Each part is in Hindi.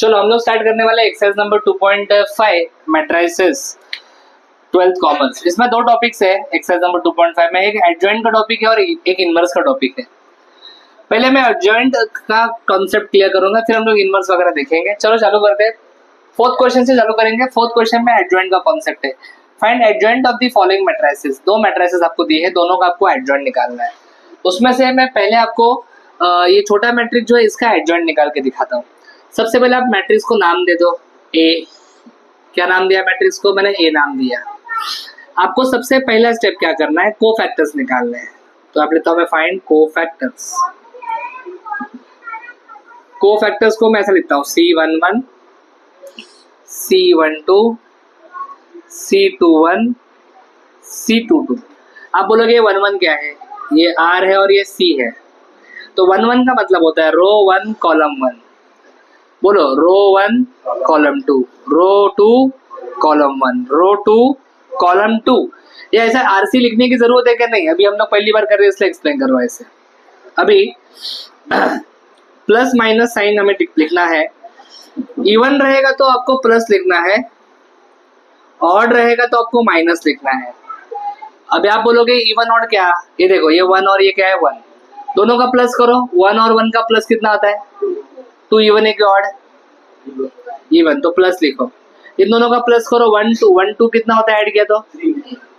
चलो हम लोग स्टार्ट करने वाले exercise number 2.5 matrices 12th commerce. इसमें दो टॉपिक्स है एक्सरसाइज नंबर 2.5 में, एक एडजॉइंट का टॉपिक है और एक इनवर्स का टॉपिक है। पहले मैं एडजॉइंट का कॉन्सेप्ट क्लियर करूंगा, फिर हम लोग इनवर्स वगैरह देखेंगे। चलो चालू करते हैं। फोर्थ क्वेश्चन से चालू करेंगे। फोर्थ क्वेश्चन में एडजॉइंट का कॉन्सेप्ट है। Find adjoint of the following matrices. दो मैट्रिसेस आपको दिए हैं, दोनों का आपको एडजॉइंट निकालना है। उसमें से मैं पहले आपको ये छोटा मैट्रिक्स जो है इसका एडजॉइंट निकाल के दिखाता हूँ। सबसे पहले आप मैट्रिक्स को नाम दे दो ए। क्या नाम दिया मैट्रिक्स को? मैंने ए नाम दिया। आपको सबसे पहला स्टेप क्या करना है? कोफैक्टर्स निकालने हैं। तो आप लेता हूं मैं फाइंड कोफैक्टर्स। कोफैक्टर्स को मैं ऐसा लिखता हूँ C11 C12 C21 C22। आप बोलोगे 11 क्या है? ये R है और ये C है। तो 11 का मतलब होता है रो 1 कॉलम 1। बोलो रो 1 कॉलम 2, रो 2 कॉलम 1, रो 2 कॉलम 2। ये ऐसा आरसी लिखने की जरूरत है क्या? नहीं, अभी हम लोग पहली बार कर रहे हैं इसलिए एक्सप्लेन करो ऐसे। अभी प्लस माइनस साइन हमें लिखना है। इवन रहेगा तो आपको प्लस लिखना है, ऑड रहेगा तो आपको माइनस लिखना है। अभी आप बोलोगे इवन ऑड क्या? ये देखो ये 1 और ये क्या है 1, दोनों का प्लस करो। 1 और 1 का प्लस कितना आता है? 2 इवन है कि ऑड? इवन, तो प्लस लिखो। इन दोनों का प्लस करो। 1 2 1 2 कितना होता है ऐड किया तो?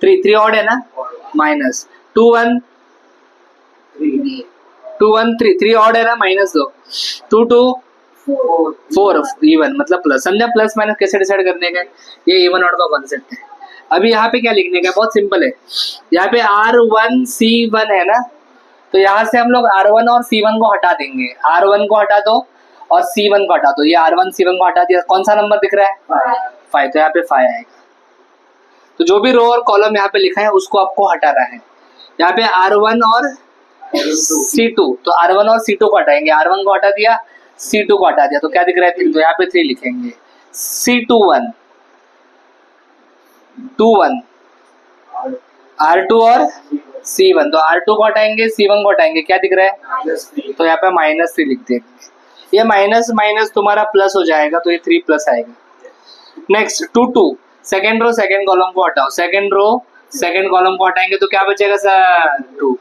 3 3 ऑड है ना? माइनस 2 1 2 1 3 3 ऑड है ना? माइनस 2 2 2 4 इवन मतलब प्लस। समझा प्लस माइनस कैसे डिसाइड करने का? ये इवन ऑड का कॉन्सेप्ट है। अभी यहाँ पे क्या लिखने का? बहुत सिंपल है। यहाँ पे R1C1 है ना, तो यहाँ से हम लोग R1 और C1 को हटा देंगे। R1 को हटा दो और C1 को हटा दो। ये R1 C1 को हटा दिया। कौन सा नंबर दिख रहा है? 5। तो यहाँ पे 5 आएगा। तो जो भी रो और कॉलम यहाँ पे लिखा है उसको आपको हटाना है। यहाँ पे R1 और C2, तो R1 और C2 को हटाएंगे। R1 को हटा दिया, C2 को हटा दिया, तो क्या दिख रहा है? 3। तो यहाँ पे 3 लिखेंगे। C21 21 R2 और C1, तो R2 को हटाएंगे, C1 को हटाएंगे, क्या दिख रहा है? तो यहाँ पे -3 लिख देंगे। ये माइनस माइनस तुम्हारा प्लस हो जाएगा, तो ये 3 प्लस आएगा। Next 2 2 second row second column को हटाओ। सेकेंड रो सेकेंड कॉलम को हटाएंगे तो क्या बचेगा सर? 2।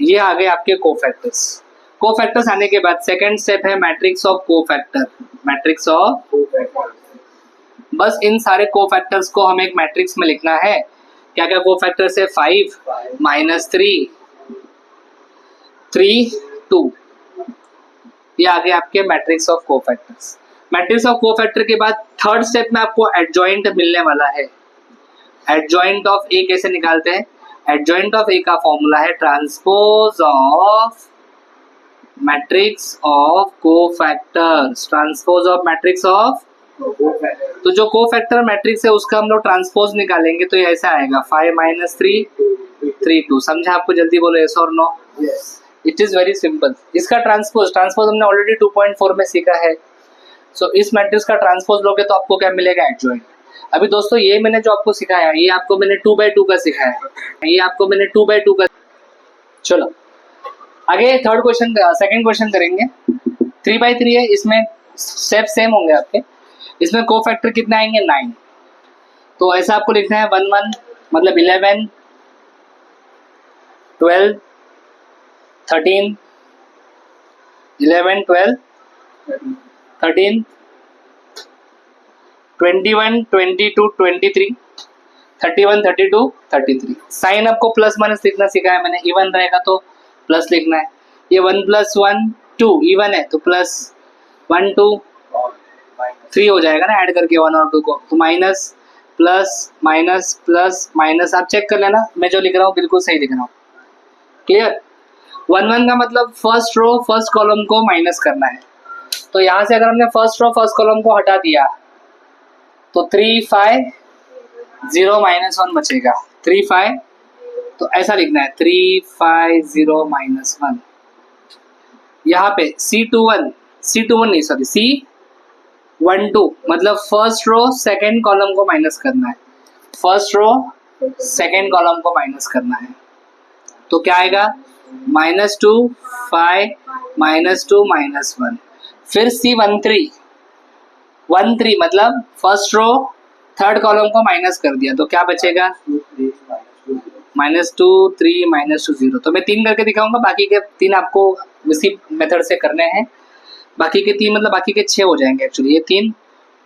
ये आ गए आपके कोफैक्टर्स। कोफैक्टर्स आने के बाद सेकेंड स्टेप है matrix of cofactor. Matrix of cofactor, बस इन सारे कोफैक्टर्स को हमें एक मैट्रिक्स में लिखना है। क्या क्या कोफैक्टर्स है? 5 -3 3 2। ये आ गए आपके matrix of cofactors. Matrix of cofactor के बाद थर्ड स्टेप में आपको एडजॉइंट मिलने वाला है। एडजॉइंट ऑफ ए कैसे निकालते हैं? एडजॉइंट ऑफ ए का फॉर्मूला है transpose of matrix of cofactors. Transpose of matrix of, तो जो कोफैक्टर मैट्रिक्स है उसका हम लोग ट्रांसपोज निकालेंगे तो ये ऐसा आएगा 5 -3 3 2। समझा आपको? जल्दी बोलो यस और no. It is very simple. इसका ट्रांसपोज हमने ऑलरेडी 2.4 में सीखा है। सो इस मैट्रिक्स का ट्रांसपोज लोगे तो आपको क्या मिलेगा? एडजॉइंट। अभी दोस्तों ये मैंने जो आपको सिखाया, ये आपको मैंने 2/2 का सिखाया, ये आपको मैंने 2/2 का। चलो आगे थर्ड क्वेश्चन, सेकंड क्वेश्चन करेंगे। 3/3 है, इसमें स्टेप सेम होंगे आपके। इसमें कोफैक्टर कितने आएंगे? 9। तो ऐसा आपको लिखना है 1 1 मतलब 11 12 13 11 12 13 21 22 23 31 32 33। साइन आपको प्लस माइनस लिखना सिखाया है मैंने। इवन रहेगा तो प्लस लिखना है। ये 1 + 1 2 इवन है तो प्लस 1 2 3 हो जाएगा ना ऐड करके 1 और 2 को, तो minus plus minus plus minus. आप चेक कर लेना, मैं जो लिख रहा हूँ बिल्कुल सही लिख रहा हूँ। क्लियर? 1 1 का मतलब फर्स्ट रो फर्स्ट कॉलम को माइनस करना है। तो यहाँ से अगर हमने फर्स्ट रो फर्स्ट कॉलम को हटा दिया तो 3 5 0 -1 बचेगा। 3 5, तो ऐसा लिखना है 3 5 0 -1। यहाँ पे C21 नहीं सॉरी C12 मतलब फर्स्ट रो सेकेंड कॉलम को माइनस करना है। फर्स्ट रो सेकेंड कॉलम को माइनस करना है तो क्या आएगा? -2 5 -2 -1 फिर C13 मतलब फर्स्ट रो थर्ड कॉलम को माइनस कर दिया तो क्या बचेगा, -2 3 -2 0। तो मैं 3 करके दिखाऊंगा, बाकी के 3 आपको इसी मेथड से करने हैं। बाकी के 3 मतलब बाकी के 6 हो जाएंगे एक्चुअली, ये 3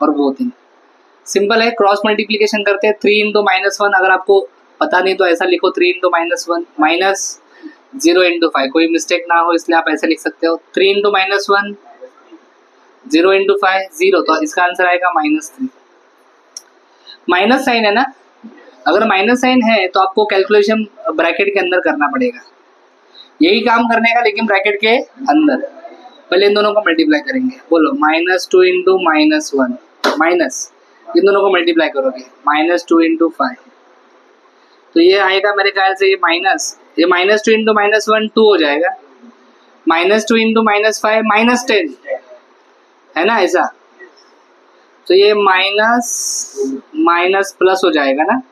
और वो 3। सिंपल है, क्रॉस मल्टीप्लीकेशन करते हैं। 3 × -1 अगर आपको पता नहीं तो ऐसा लिखो 3 × -1 -0 × 5, कोई मिस्टेक ना हो इसलिए आप ऐसे लिख सकते हो। 3 × -1 0 × 5 0, तो इसका आंसर आएगा -3। माइनस साइन है ना, अगर माइनस साइन है तो आपको कैलकुलेशन ब्रैकेट के अंदर करना पड़ेगा, यही काम करने का लेकिन ब्रैकेट के अंदर। पहले इन दोनों को मल्टीप्लाई करेंगे, बोलो -2 × -1 माइनस, इन दोनों को मल्टीप्लाई करोगे -2 × 5, तो ये आएगा मेरे ख्याल से ये माइनस, ये -2 × -1 2 हो जाएगा, -2 × -5 -10 है ना ऐसा, तो ये माइनस प्लस हो जाएगा ना,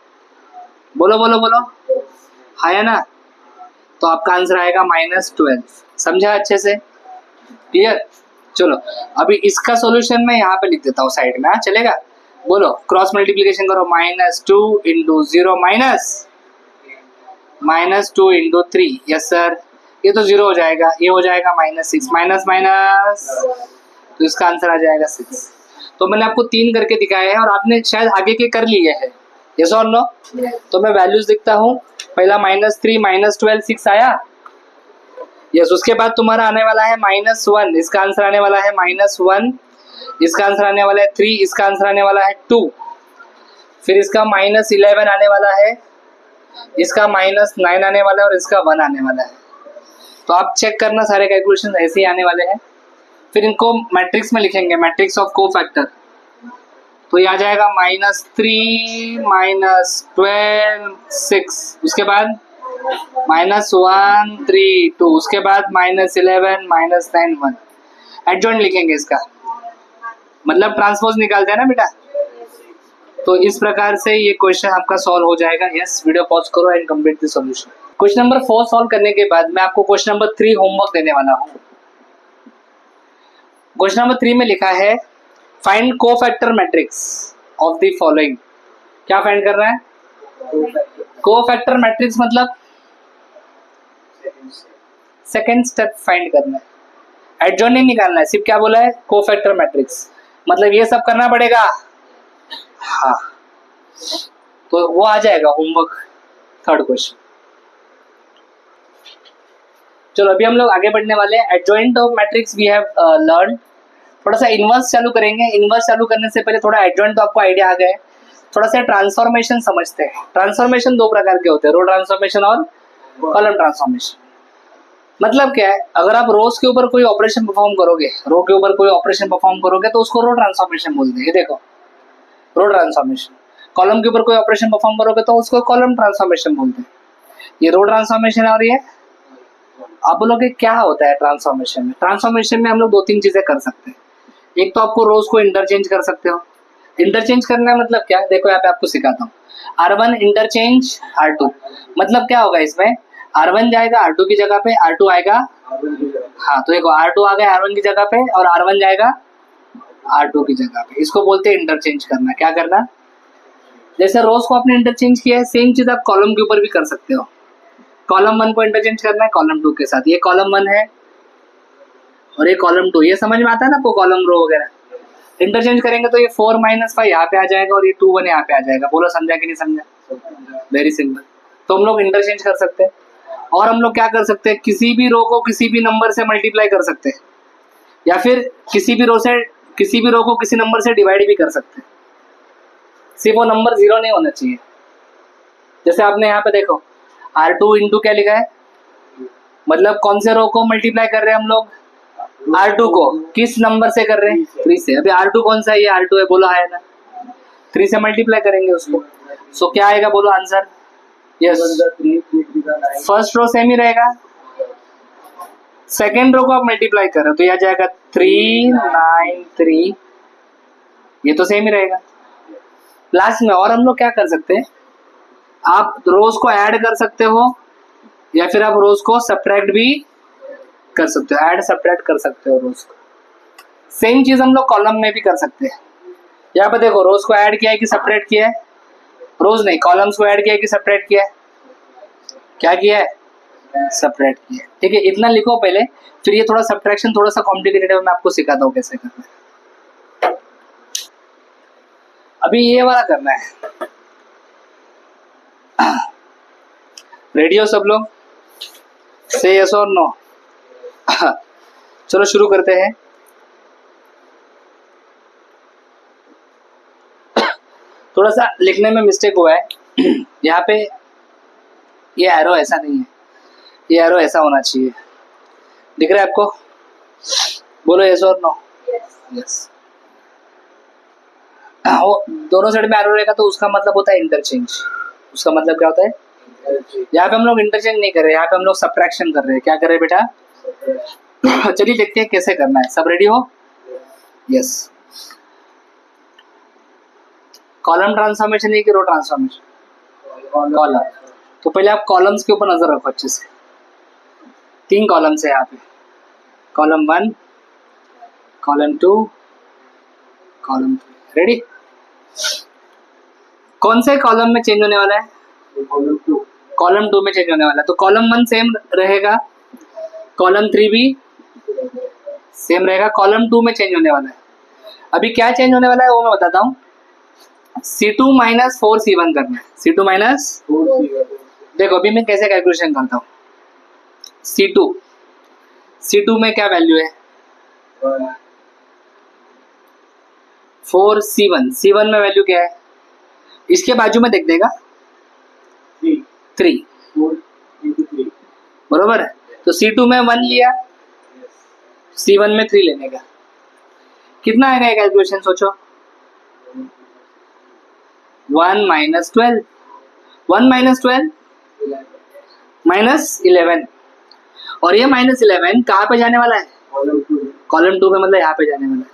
बोलो बोलो बोलो, है ना, तो आपका आंसर आएगा -12। समझा अच्छे से, क्लियर। चलो अभी इसका सॉल्यूशन मैं यहाँ पे लिख देता हूँ साइड में, हाँ चलेगा। बोलो क्रॉस मल्टीप्लिकेशन करो, -2 × 0 -2 × 3, यस सर, ये तो 0 हो जाएगा, ये हो जाएगा -6 माइनस माइनस, तो इसका आंसर आ जाएगा 6। तो मैंने आपको 3 करके दिखाया है और आपने शायद आगे के कर लिए हैं, यस और नो। तो मैं वैल्यूज लिखता हूँ, पहला -3 -12 6 आया, यस। उसके बाद तुम्हारा आने वाला है -1, इसका आंसर आने वाला है -1, इसका आंसर आने वाला है 3, इसका आंसर आने वाला है 2, फिर इसका -11 आने वाला है, इसका -9 आने वाला है और इसका 1 आने वाला है। तो आप चेक करना, सारे कैलकुलेशन ऐसे ही आने वाले हैं। फिर इनको मैट्रिक्स में लिखेंगे, मैट्रिक्स ऑफ कोफैक्टर, तो ये आ जाएगा -3 -12 6, उसके बाद -1 3 2, उसके बाद -11 -9 1। एडजॉइंट लिखेंगे इसका, मतलब ट्रांसपोज निकालते हैं ना बेटा। तो इस प्रकार से ये क्वेश्चन आपका सॉल्व हो जाएगा। यस, वीडियो पॉज करो and complete the solution. Question number 4 solve करने के बाद मैं आपको क्वेश्चन नंबर 3 होमवर्क देने वाला हूँ। क्वेश्चन नंबर 3 में लिखा है find cofactor matrix of the following. क्या फाइंड कर रहा है, कोफैक्टर मैट्रिक्स मतलब सेकंड स्टेप फाइंड करना है, एडजॉइंट नहीं निकालना है, सिर्फ क्या बोला है, कोफैक्टर मैट्रिक्स, मतलब ये सब करना पड़ेगा। हाँ, तो वो आ जाएगा होमवर्क, थर्ड क्वेश्चन। चलो अभी हम लोग आगे बढ़ने वाले हैं। Adjoint of matrix we have learn. थोड़ा सा इनवर्स चालू करेंगे। इनवर्स चालू करने से पहले थोड़ा एडजॉइंट तो आपको आइडिया आ गया है, थोड़ा सा ट्रांसफॉर्मेशन समझते हैं। ट्रांसफॉर्मेशन 2 प्रकार के होते हैं, रो ट्रांसफॉर्मेशन और कॉलम ट्रांसफॉर्मेशन। मतलब क्या है, अगर आप रोज के ऊपर कोई ऑपरेशन परफॉर्म करोगे, रो के ऊपर कोई ऑपरेशन परफॉर्म करोगे तो उसको रो ट्रांसफॉर्मेशन बोलते हैं। ये देखो, रो ट्रांसफॉर्मेशन। कॉलम के ऊपर कोई ऑपरेशन परफॉर्म करोगे तो उसको कॉलम ट्रांसफॉर्मेशन बोलते हैं। ये रो ट्रांसफॉर्मेशन है। और ये आप बोलोगे क्या होता है ट्रांसफॉर्मेशन में? ट्रांसफॉर्मेशन में हम लोग 2-3 चीजें कर सकते हैं। एक तो आपको रोज को इंटरचेंज कर सकते हो। इंटरचेंज करना मतलब क्या, देखो यहाँ पे आपको सिखाता हूँ। R1 इंटरचेंज R2, मतलब क्या होगा इसमें, R1 जाएगा R2 की जगह पे, R2 आएगा, हाँ तो देखो R2 आ गया R1 की जगह पे और R1 जाएगा R2 की जगह पे। इसको बोलते हैं इंटरचेंज करना। क्या करना, जैसे रोज को आपने इंटरचेंज किया है, सेम चीज आप कॉलम के ऊपर भी कर सकते हो। कॉलम 1 को इंटरचेंज करना है कॉलम 2 के साथ। ये कॉलम 1 है और ये कॉलम 2, ये समझ में आता है ना आपको, कॉलम रो वगैरह। इंटरचेंज करेंगे तो ये 4 - 5 यहाँ पे आ जाएगा और ये 2 1 यहाँ पे आ जाएगा। बोलो समझा कि नहीं समझा? Very simple. तो हम लोग इंटरचेंज कर सकते हैं। और हम लोग क्या कर सकते हैं, किसी भी रो को किसी भी नंबर से मल्टीप्लाई कर सकते हैं, या फिर किसी भी रो को किसी नंबर से डिवाइड भी कर सकते हैं। सिर्फ वो नंबर 0 नहीं होना चाहिए। जैसे आपने यहाँ पे देखो R2 इंटू क्या लिखा है, मतलब कौन से रो को मल्टीप्लाई कर रहे हैं हम लोग, R2 को। किस नंबर से कर रहे हैं, 3 से। अभी R2 कौन सा है, ये R2 है, बोलो है ना, 3 से मल्टीप्लाई करेंगे उसको। सो क्या आएगा, बोलो answer. Yes, first row same ही रहेगा, सेकेंड रो को आप मल्टीप्लाई कर रहे हो तो यह आ जाएगा 3 9 3, ये तो सेम ही रहेगा। लास्ट में और हम लोग क्या कर सकते हैं, आप रोज को ऐड कर सकते हो या फिर आप रोज को सब्ट्रैक्ट भी कर सकते हो। ऐड सब्ट्रैक्ट कर सकते हो रोज को। सेम चीज हम लोग कॉलम में भी कर सकते हैं। यहाँ पे देखो रोज को ऐड किया है कि सेपरेट किया है, रोज नहीं कॉलम्स को ऐड किया है कि सेपरेट किया है, क्या किया है, सेपरेट किया है। ठीक है, इतना लिखो पहले, फिर ये थोड़ा सब्ट्रैक्शन थोड़ा सा कॉम्प्लिकेटेड है, मैं आपको सिखाता हूँ कैसे करना है। अभी ये वाला करना है, रेडी हो सब लोग, से यस और नो। चलो शुरू करते हैं। थोड़ा सा लिखने में मिस्टेक हुआ है। यहाँ पे ये एरो ऐसा नहीं है, ये एरो ऐसा होना चाहिए। दिख रहा है आपको? बोलो यस और नो। यस। वो दोनों साइड में एरो रहेगा तो उसका मतलब होता है इंटरचेंज। उसका मतलब क्या होता है? यहाँ पे हम लोग इंटरचेंज नहीं कर रहे, यहाँ पे हम लोग सब्ट्रैक्शन कर रहे हैं। क्या कर रहे हैं बेटा? चलिए देखते हैं कैसे करना है। सब रेडी हो? यस। कॉलम ट्रांसफॉर्मेशन है कि रो ट्रांसफॉर्मेशन? कॉलम। तो पहले आप कॉलम्स के ऊपर नजर रखो अच्छे से। 3 कॉलम्स है यहाँ पे, कॉलम 1, कॉलम 2, कॉलम 3। रेडी? कौन से कॉलम में चेंज होने वाला है? कॉलम 2 में चेंज होने वाला है। तो कॉलम 1 सेम रहेगा, कॉलम 3 भी सेम रहेगा, कॉलम 2 में चेंज होने वाला है। अभी क्या चेंज होने वाला है वो मैं बताता हूँ। C2 माइनस 4C1 करना है। C2 माइनस, देखो अभी मैं कैसे कैलकुलेशन करता हूँ। C2 में क्या वैल्यू है? 4C1 में वैल्यू क्या है? इसके बाजू में देख देगा 3, बरोबर है। तो C2 में 1 लिया, C1 में 3 लेने का, कितना आएगा ये कैलकुलेशन सोचो? 1 माइनस 12, 1 माइनस 12 माइनस 11, और ये माइनस 11 कहाँ पे जाने वाला है? कॉलम 2 में, मतलब यहाँ पे जाने वाला है।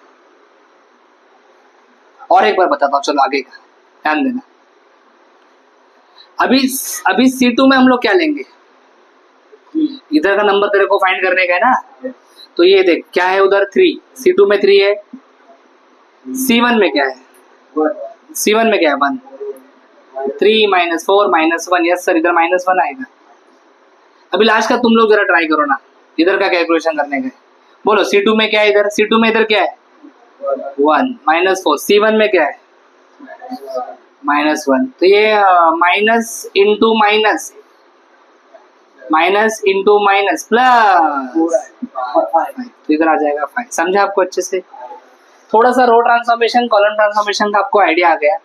और एक बार बताता हूँ, चलो आगे का ध्यान देना। अभी C2 में हम लोग क्या लेंगे? इधर का नंबर तेरे को फाइंड करने का है ना, तो ये देख क्या है उधर 3, C2 में 3 है, C1 में क्या है? C1 में क्या है? 1, 3 माइनस 4 माइनस 1, यस सर इधर माइनस 1 आएगा। अभी लास्ट का तुम लोग जरा ट्राई करो ना, इधर का कैलकुलेशन करने का। बोलो C2 में क्या है? इधर C2 में इधर क्या है? 1 माइनस 4, C1 में क्या है? माइनस 1। तो ये minus into minus, minus into minus plus, तो इधर आ जाएगा 5। समझा आपको अच्छे से? थोड़ा सा रो ट्रांसफॉर्मेशन, कॉलम ट्रांसफॉर्मेशन का आपको आइडिया आ गया।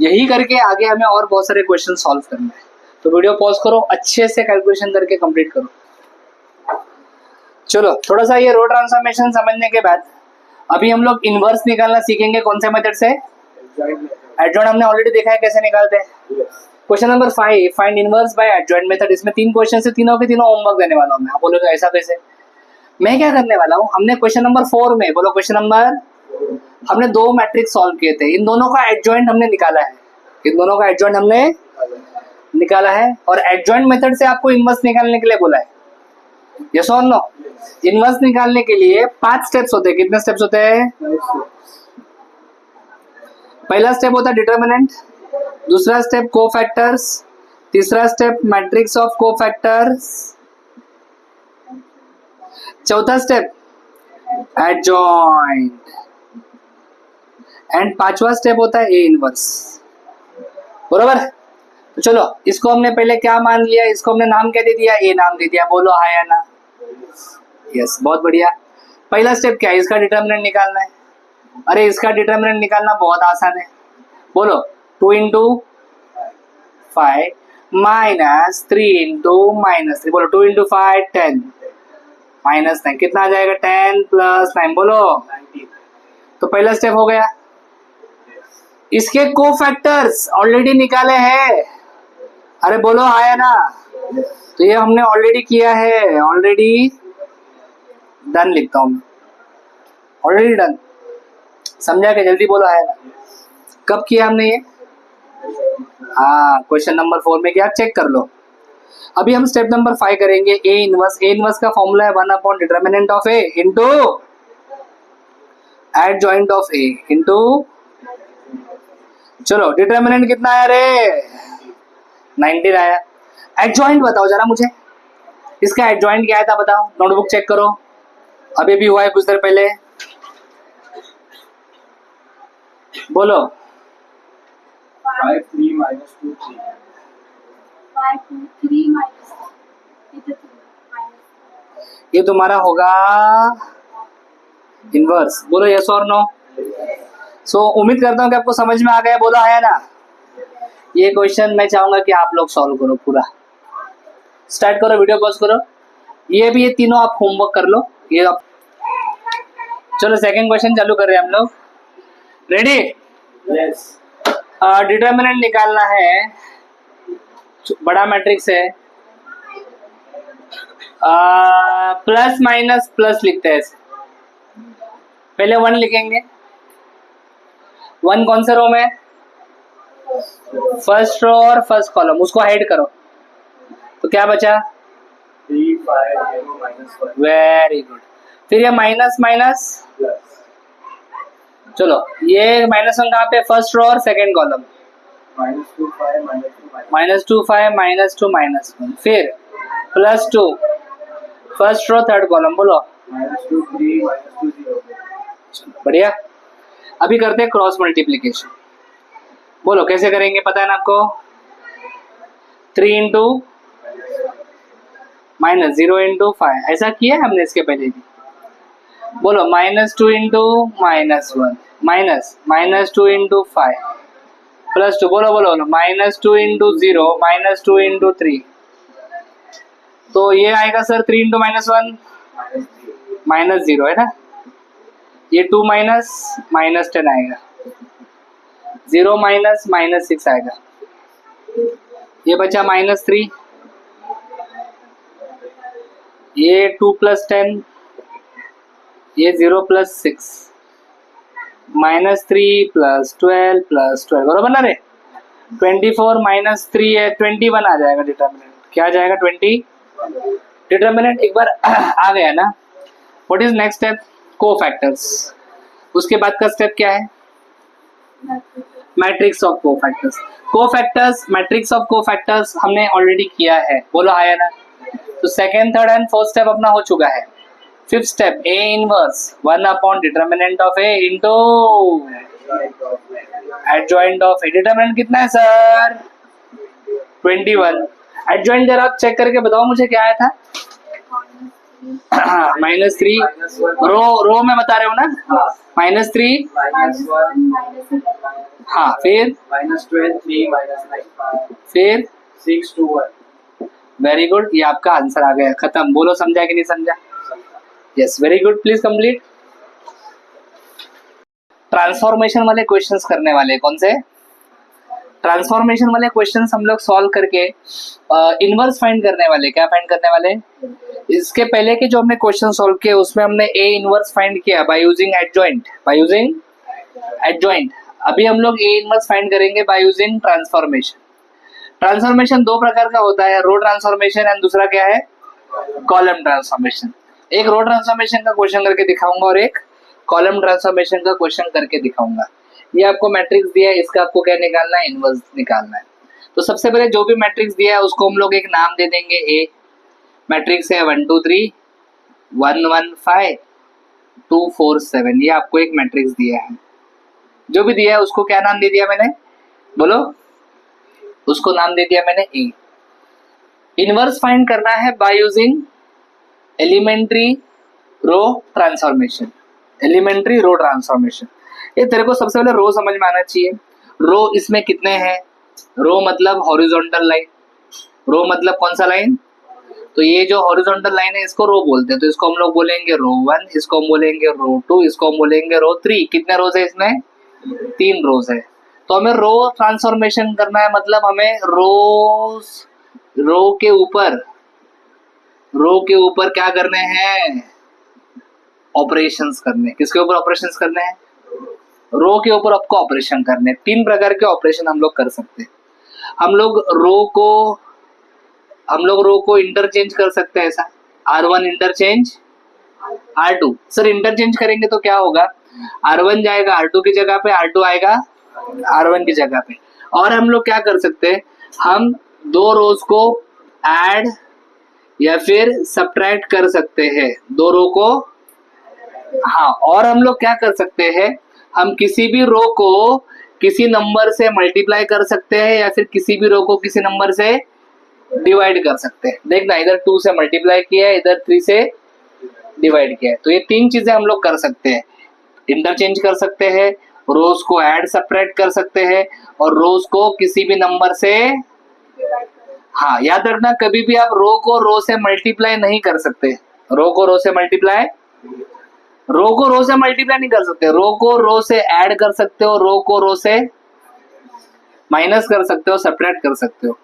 यही करके आगे हमें और बहुत सारे क्वेश्चन सॉल्व करना है। तो वीडियो पॉज करो, अच्छे से कैलकुलेशन करके कंप्लीट करो। चलो थोड़ा सा ये रो ट्रांसफॉर्मेशन समझने के बाद अभी हम लोग इनवर्स निकालना सीखेंगे। कौन से मेथड से? एडजॉइंट हमने ऑलरेडी देखा है कैसे निकालते हैं। Question number 5, find inverse by adjoint method. इसमें 3 क्वेश्चन से तीनों के तीनों होमवर्क देने वाला हूँ मैं। आप बोलोगे ऐसा कैसे? मैं क्या करने वाला हूँ, हमने क्वेश्चन नंबर 4 में, बोलो क्वेश्चन नंबर, हमने 2 मैट्रिक्स सॉल्व किए थे, इन दोनों का एडजॉइंट हमने निकाला है। इन दोनों का एडजॉइंट हमने निकाला है, और एडजॉइंट मेथड से आपको इनवर्स निकालने के लिए बोला है। यस और नो? इनवर्स निकालने के लिए 5 स्टेप्स होते हैं। कितने स्टेप्स होते हैं? पहला स्टेप होता है डिटर्मिनेंट, दूसरा स्टेप कोफैक्टर्स, तीसरा स्टेप मैट्रिक्स ऑफ कोफैक्टर्स, चौथा स्टेप एडजॉइंट, एंड 5वां स्टेप होता है ए इनवर्स। बरोबर? तो चलो इसको हमने पहले क्या मान लिया, इसको हमने नाम क्या दे दिया? ए नाम दे दिया। बोलो हाँ या ना? यस, बहुत बढ़िया। पहला स्टेप क्या है? इसका डिटर्मिनेंट निकालना है। अरे इसका डिटर्मिनेंट निकालना बहुत आसान है। बोलो 2 इंटू 5 माइनस 3 इंटू माइनस 3। बोलो 2 इंटू 5 10 माइनस 9, कितना आ जाएगा? 10 प्लस 9, बोलो 19। तो पहला स्टेप हो गया। इसके कोफैक्टर्स ऑलरेडी निकाले हैं। अरे बोलो हाँ या ना? तो ये हमने ऑलरेडी किया है, ऑलरेडी डन लिखता हूं मैं, ऑलरेडी डन। समझा के? जल्दी बोलो है ना? कब किया हमने ये? हाँ, क्वेश्चन नंबर 4 में किया, चेक कर लो। अभी हम स्टेप नंबर 5 करेंगे, ए इनवर्स। ए इनवर्स का फॉर्मूला है 1 upon determinant of A into adjoint of A into, चलो डिटर्मिनेंट कितना आया रे, 19 आया। एडजॉइंट बताओ जरा मुझे, इसका एडजॉइंट क्या आया था बताओ, नोटबुक चेक करो, अभी भी हुआ है कुछ देर पहले, बोलो। 5 3 minus 2 3 5 2 3 minus ये तुम्हारा होगा इनवर्स, बोलो यस और नो। सो उम्मीद करता हूँ कि आपको समझ में आ गया, बोलो आया ना। ये क्वेश्चन मैं चाहूंगा कि आप लोग सॉल्व करो पूरा, स्टार्ट करो, वीडियो पॉज करो, ये भी ये तीनों आप होमवर्क कर लो ये आप। चलो सेकंड क्वेश्चन चालू कर रहे हैं हम लोग, रेडी। yes डिटर्मिनेंट निकालना है, बड़ा मैट्रिक्स है, प्लस माइनस प्लस लिखते हैं इसे। पहले 1 लिखेंगे, 1 कौन से रो में, फर्स्ट रो और फर्स्ट कॉलम, उसको हाइड करो, तो क्या बचा 3 5 0 minus 1 वेरी गुड। फिर ये माइनस माइनस, plus चलो ये -1 कहाँ पे, फर्स्ट रो और सेकंड कॉलम, -2 5 -2 -2 5 -2 -1, फिर +2 फर्स्ट रो थर्ड कॉलम, बोलो -2 3 -2 0 बढ़िया। अभी करते हैं क्रॉस मल्टीप्लीकेशन, बोलो कैसे करेंगे, पता है ना आपको, 3 इंटू -0 इंटू 5, ऐसा किया है हमने इसके पहले भी, बोलो -2 इंटू -1 माइनस -2 इंटू 5 +2, बोलो बोलो बोलो -2 इंटू 0 -2 इंटू 3, तो ये आएगा सर 3 इंटू -1 -0 है ना, ये 2 माइनस -10 आएगा, 0 माइनस -6 आएगा, ये बचा -3, ये 2 + 10, ये 0 + 6 -3 + 12 + 12 बराबर ना रे, 24 -3 है 21 आ जाएगा डिटर्मिनेंट, क्या आ जाएगा 20 डिटर्मिनेंट। एक बार आ गया ना, what is next step, cofactors, उसके बाद का स्टेप क्या है, matrix of cofactors. Cofactors, matrix of cofactors हमने ऑलरेडी किया है, बोलो आया ना। तो second third and fourth step अपना हो चुका है। Fifth step A inverse 1 upon determinant of A into adjoint of A. Determinant कितना है सर 21, एडजॉइंट जरा आप चेक करके बताओ मुझे क्या आया था, -3 रो में बता रहे हो ना, -3 -1 हाँ, फिर -12 3 -9 फिर 6 2 1 वेरी गुड, ये आपका आंसर आ गया, खत्म। बोलो समझा कि नहीं समझा, yes very good, please complete. Transformation वाले क्वेश्चंस करने वाले, कौन से ट्रांसफॉर्मेशन वाले क्वेश्चंस हम लोग सॉल्व करके इनवर्स फाइंड करने वाले, क्या फाइंड करने वाले, इसके पहले के जो हमने क्वेश्चन सॉल्व किए उसमें हमने ए इनवर्स फाइंड किया by using adjoint, by using adjoint. अभी हम लोग ए इनवर्स फाइंड करेंगे बाय यूजिंग ट्रांसफॉर्मेशन। ट्रांसफॉर्मेशन दो प्रकार का होता है, रो ट्रांसफॉर्मेशन एंड दूसरा क्या है, कॉलम ट्रांसफॉर्मेशन। एक रो ट्रांसफॉर्मेशन का क्वेश्चन करके दिखाऊंगा और एक कॉलम ट्रांसफॉर्मेशन का क्वेश्चन करके दिखाऊंगा। ये आपको मैट्रिक्स दिया है, इसका आपको क्या निकालना है, इनवर्स निकालना है। तो सबसे पहले जो भी मैट्रिक्स दिया है उसको हम लोग एक नाम दे देंगे, ए मैट्रिक्स है 1 2 3 1 1 5 2 4 7, ये आपको एक मैट्रिक्स दिया है। जो भी दिया है उसको क्या नाम दे दिया मैंने, बोलो, उसको नाम दे दिया मैंने ए। इनवर्स फाइंड करना है by using elementary row transformation, elementary row transformation. ये तेरे को सबसे पहले रो समझ में आना चाहिए। रो इसमें कितने हैं, रो मतलब हॉरिजॉन्टल लाइन, रो मतलब कौन सा लाइन, तो ये जो हॉरिजॉन्टल लाइन है इसको रो बोलते हैं, तो इसको हम लोग बोलेंगे रो 1, इसको हम बोलेंगे रो 2, इसको हम बोलेंगे रो 3। कितने रोज है इसमें, 3 रोज है। तो हमें रो ट्रांसफॉर्मेशन करना है, मतलब हमें रो के ऊपर क्या करने हैं, ऑपरेशंस करने। किसके ऊपर ऑपरेशंस करने हैं, रो के ऊपर आपको ऑपरेशन करने। 3 प्रकार के ऑपरेशन हम लोग कर सकते हैं। हम लोग रो को इंटरचेंज कर सकते हैं, ऐसा R1 interchange R2। Sir interchange करेंगे तो क्या होगा, R1 जाएगा R2 की जगह पे, R2 आएगा R1 की जगह पे। और हम लोग क्या कर सकते हैं, हम दो रोज को ऐड या फिर सब्ट्रैक्ट कर सकते हैं, दो रो को। हाँ, और हम लोग क्या कर सकते हैं, हम किसी भी रो को किसी नंबर से मल्टीप्लाई कर सकते हैं या फिर किसी भी रो को किसी नंबर से डिवाइड कर सकते हैं। देखना, इधर 2 से मल्टीप्लाई किया है, इधर 3 से डिवाइड किया है। तो ये तीन चीजें हम लोग कर सकते हैं, इंटरचेंज कर सकते हैं, रोज को ऐड सब्ट्रैक्ट कर सकते हैं और रोज को किसी भी नंबर से। हाँ, याद रखना, कभी भी आप रो को रो से मल्टीप्लाई नहीं कर सकते, रो को रो से मल्टीप्लाई नहीं कर सकते। रो को रो से ऐड कर सकते हो, रो को रो से माइनस कर सकते हो, सब्ट्रैक्ट कर सकते हो।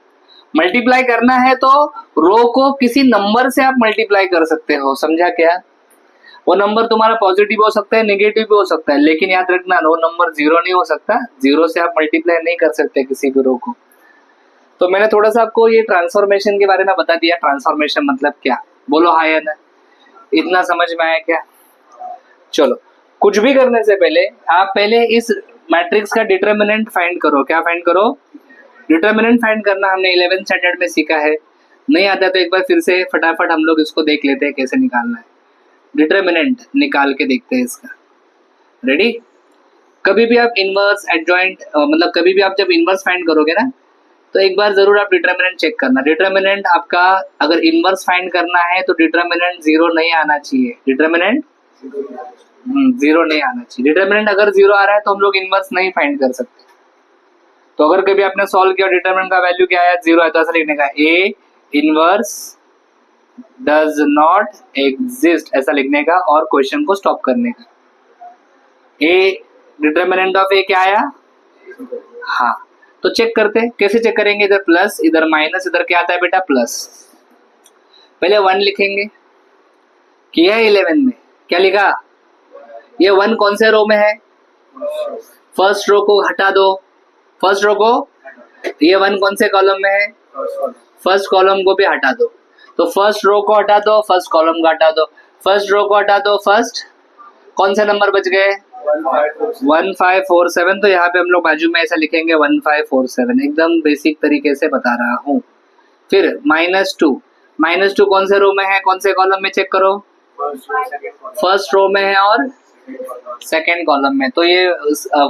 मल्टीप्लाई करना है तो रो को किसी नंबर से आप मल्टीप्लाई कर सकते हो, समझा क्या? वो नंबर तुम्हारा पॉजिटिव हो सकता है, नेगेटिव भी हो सकता है, लेकिन याद रखना वो नंबर 0 नहीं हो सकता। 0 से आप मल्टीप्लाई नहीं कर सकते किसी भी रो को। तो मैंने थोड़ा सा आपको ये ट्रांसफॉर्मेशन के बारे में बता दिया। ट्रांसफॉर्मेशन मतलब क्या, बोलो हाँ या ना, इतना समझ में आया क्या? चलो, कुछ भी करने से पहले आप पहले इस मैट्रिक्स का डिटरमिनेंट फाइंड करो। क्या फाइंड करो? डिटरमिनेंट फाइंड करना हमने 11th स्टैंडर्ड में सीखा है। नहीं आता तो एक बार फिर से फटाफट हम लोग इसको देख लेते हैं कैसे निकालना है। डिटरमिनेंट निकाल के देखते हैं इसका। रेडी? कभी भी आप इनवर्स एडजॉइंट मतलब कभी भी आप जब इनवर्स फाइंड करोगे ना, तो एक बार जरूर आप डिटरमिनेंट चेक करना। डिटरमिनेंट आपका अगर इनवर्स फाइंड करना है तो डिटरमिनेंट 0 नहीं आना चाहिए। डिटरमिनेंट 0 नहीं आना चाहिए। डिटरमिनेंट अगर 0 आ रहा है तो हम लोग इनवर्स नहीं फाइंड कर सकते। तो अगर कभी आपने सॉल्व किया डिटरमिनेंट का वैल्यू क्या है, 0 है, तो ऐसा लिखने का A inverse does not exist, ऐसा लिखने का और क्वेश्चन को स्टॉप करने का। ए डिटरमिनेंट ऑफ ए क्या आया? हाँ, तो चेक करते हैं। कैसे चेक करेंगे? इधर प्लस, इधर माइनस, इधर क्या आता है बेटा? प्लस। पहले 1 लिखेंगे, किया है 11 में, क्या लिखा? ये 1 कौन से रो में है? फर्स्ट रो को हटा दो, फर्स्ट रो को। ये 1 कौन से कॉलम में है? फर्स्ट कॉलम को भी हटा दो। तो फर्स्ट रो को हटा दो, फर्स्ट कॉलम को हटा दो, फर्स्ट रो को हटा दो, फर्स्ट कौन से नंबर बच गए? 1547। तो यहाँ पे हम लोग बाजू में ऐसा लिखेंगे 1547, एकदम बेसिक तरीके से बता रहा हूँ। फिर -2, -2 कौन से रो में है, कौन से कॉलम में? चेक करो, फर्स्ट रो में है और सेकेंड कॉलम में। तो ये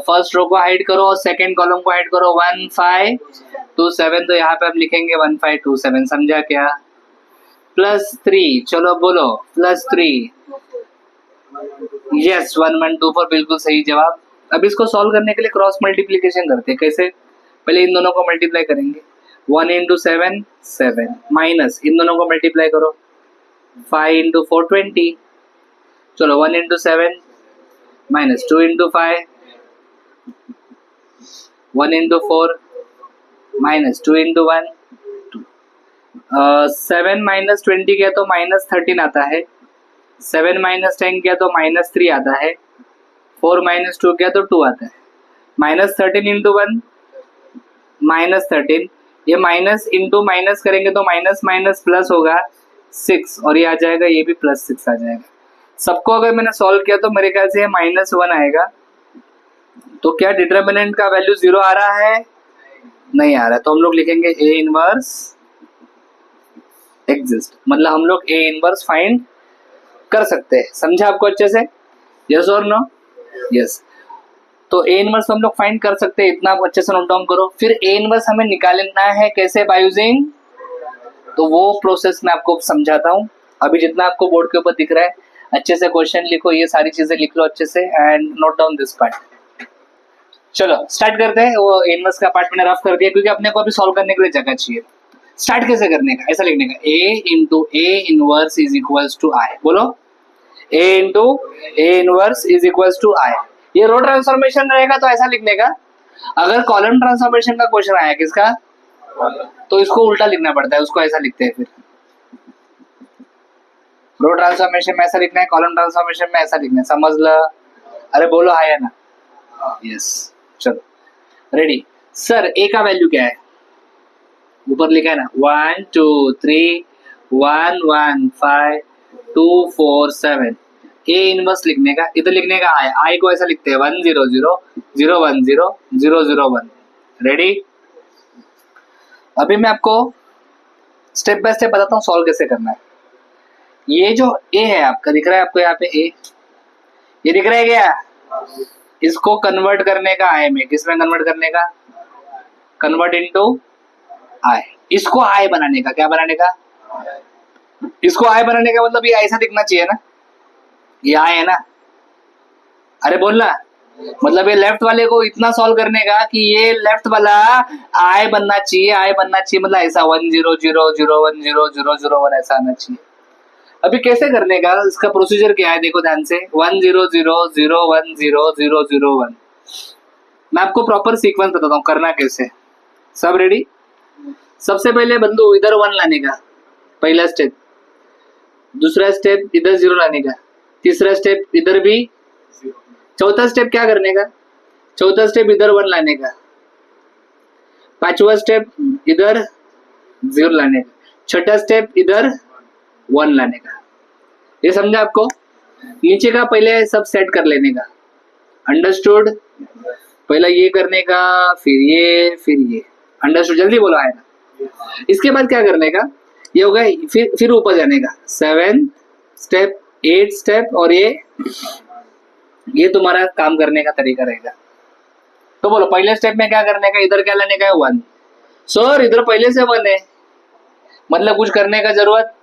फर्स्ट रो को हाइड करो और सेकेंड कॉलम को हाइड करो, 1527। तो यहाँ पे हम लिखेंगे 1527, समझा क्या? +3, चलो बोलो +3। यस, 1124 बिल्कुल सही जवाब। अब इसको सॉल्व करने के लिए क्रॉस मल्टीप्लीकेशन करते हैं। कैसे? पहले इन दोनों को मल्टीप्लाई करेंगे, 1 × 7 7, माइनस इन दोनों को मल्टीप्लाई करो, 5 × 4 20। चलो 1 × 7 माइनस 2 × 5, 1 × 4 माइनस 2 × 1 2। 7 - 20 किया तो -13 आता है, 7 - 10 किया तो -3 आता है, 4 - 2 किया तो 2 आता है। -13 × 1 -13, ये माइनस इंटू माइनस करेंगे तो माइनस माइनस प्लस होगा 6, और ये आ जाएगा, ये भी +6 आ जाएगा। सबको अगर मैंने सॉल्व किया तो मेरे ख्याल से ये -1 आएगा। तो क्या डिटरमिनेंट का वैल्यू 0 आ रहा है? नहीं आ रहा है। तो हम लोग लिखेंगे ए इनवर्स एग्जिस्ट, मतलब हम लोग ए इनवर्स फाइंड कर सकते हैं। समझा आपको अच्छे से? यस और नो? यस। तो ए इनवर्स हम लोग फाइंड कर सकते हैं, इतना आप अच्छे से नोट डाउन करो। फिर ए इनवर्स हमें निकालना है कैसे? बाय यूजिंग, तो वो प्रोसेस मैं आपको समझाता हूँ। अभी जितना आपको बोर्ड के ऊपर दिख रहा है अच्छे से क्वेश्चन लिखो, ये सारी चीजें लिख लो अच्छे से and note down this part. चलो स्टार्ट करते हैं। वो ए इनवर्स का पार्ट मैंने रफ कर दिया क्योंकि अपने को अभी सॉल्व करने के लिए जगह चाहिए। स्टार्ट कैसे करने का? ऐसा लिखने का, A into A inverse is equals to I. बोलो, A into A inverse is equals to I. ये रो ट्रांसफॉर्मेशन रहेगा तो ऐसा लिखने का। अगर कॉलम ट्रांसफॉर्मेशन का क्वेश्चन आया किसका, तो इसको उल्टा लिखना पड़ता है, उसको ऐसा लिखते हैं। फिर रो ट्रांसफॉर्मेशन में ऐसा लिखना है, कॉलम ट्रांसफॉर्मेशन में ऐसा लिखना है। समझ लो? अरे बोलो हाँ या ना? यस। चलो रेडी। सर ए का वैल्यू क्या है? ऊपर लिखा है ना, 1 2 3 1 1 5 2 4 7। ए इनवर्स लिखने का, इधर लिखने का आई, आई को ऐसा लिखते हैं 1 0 0 0 1 0 0 0 1। रेडी? अभी मैं आपको स्टेप बाय स्टेप बताता हूँ सॉल्व कैसे करना है। ये जो ए है आपका, दिख रहा है आपको यहाँ पे ए, ये दिख रहा है क्या? इसको कन्वर्ट करने का आई में, किसमें कन्वर्ट करने का? Convert into I. इसको आई बनाने का, क्या बनाने का? इसको आई बनाने का मतलब ये ऐसा दिखना चाहिए ना, ये आई है ना, अरे बोलना, मतलब ये लेफ्ट वाले को इतना सॉल्व करने का कि ये लेफ्ट वाला आई बनना चाहिए, आई बनना चाहिए, मतलब ऐसा 1 0 0 0 1 0 0 0 1 ऐसा आना चाहिए। अभी कैसे करने का, इसका प्रोसीजर क्या है देखो ध्यान से, 1 0 0 0 1 0 0 0 1। मैं आपको प्रॉपर सीक्वेंस बताता हूँ करना कैसे। सब रेडी? सबसे पहले बंधु इधर 1 लाने का, पहला स्टेप। दूसरा स्टेप इधर 0 लाने का। तीसरा स्टेप इधर भी। चौथा स्टेप क्या करने का? चौथा स्टेप इधर 1 लाने का। पांचवा स्टेप इधर 0 लाने का। छठा स्टेप इधर 1 लाने का। ये समझा आपको? नीचे का पहले सब सेट कर लेने का। अंडरस्टूड? पहला ये करने का, फिर ये। अंडरस्टूड? जल्दी बोलो आया ना। इसके बाद क्या करने का, ये होगा, फिर ऊपर जाने का 7 स्टेप 8 स्टेप, और ये तुम्हारा काम करने का तरीका रहेगा। तो बोलो पहले स्टेप में क्या करने का, इधर क्या लाने का है 1। सर इधर पहले से 1 है, मतलब कुछ करने का जरूरत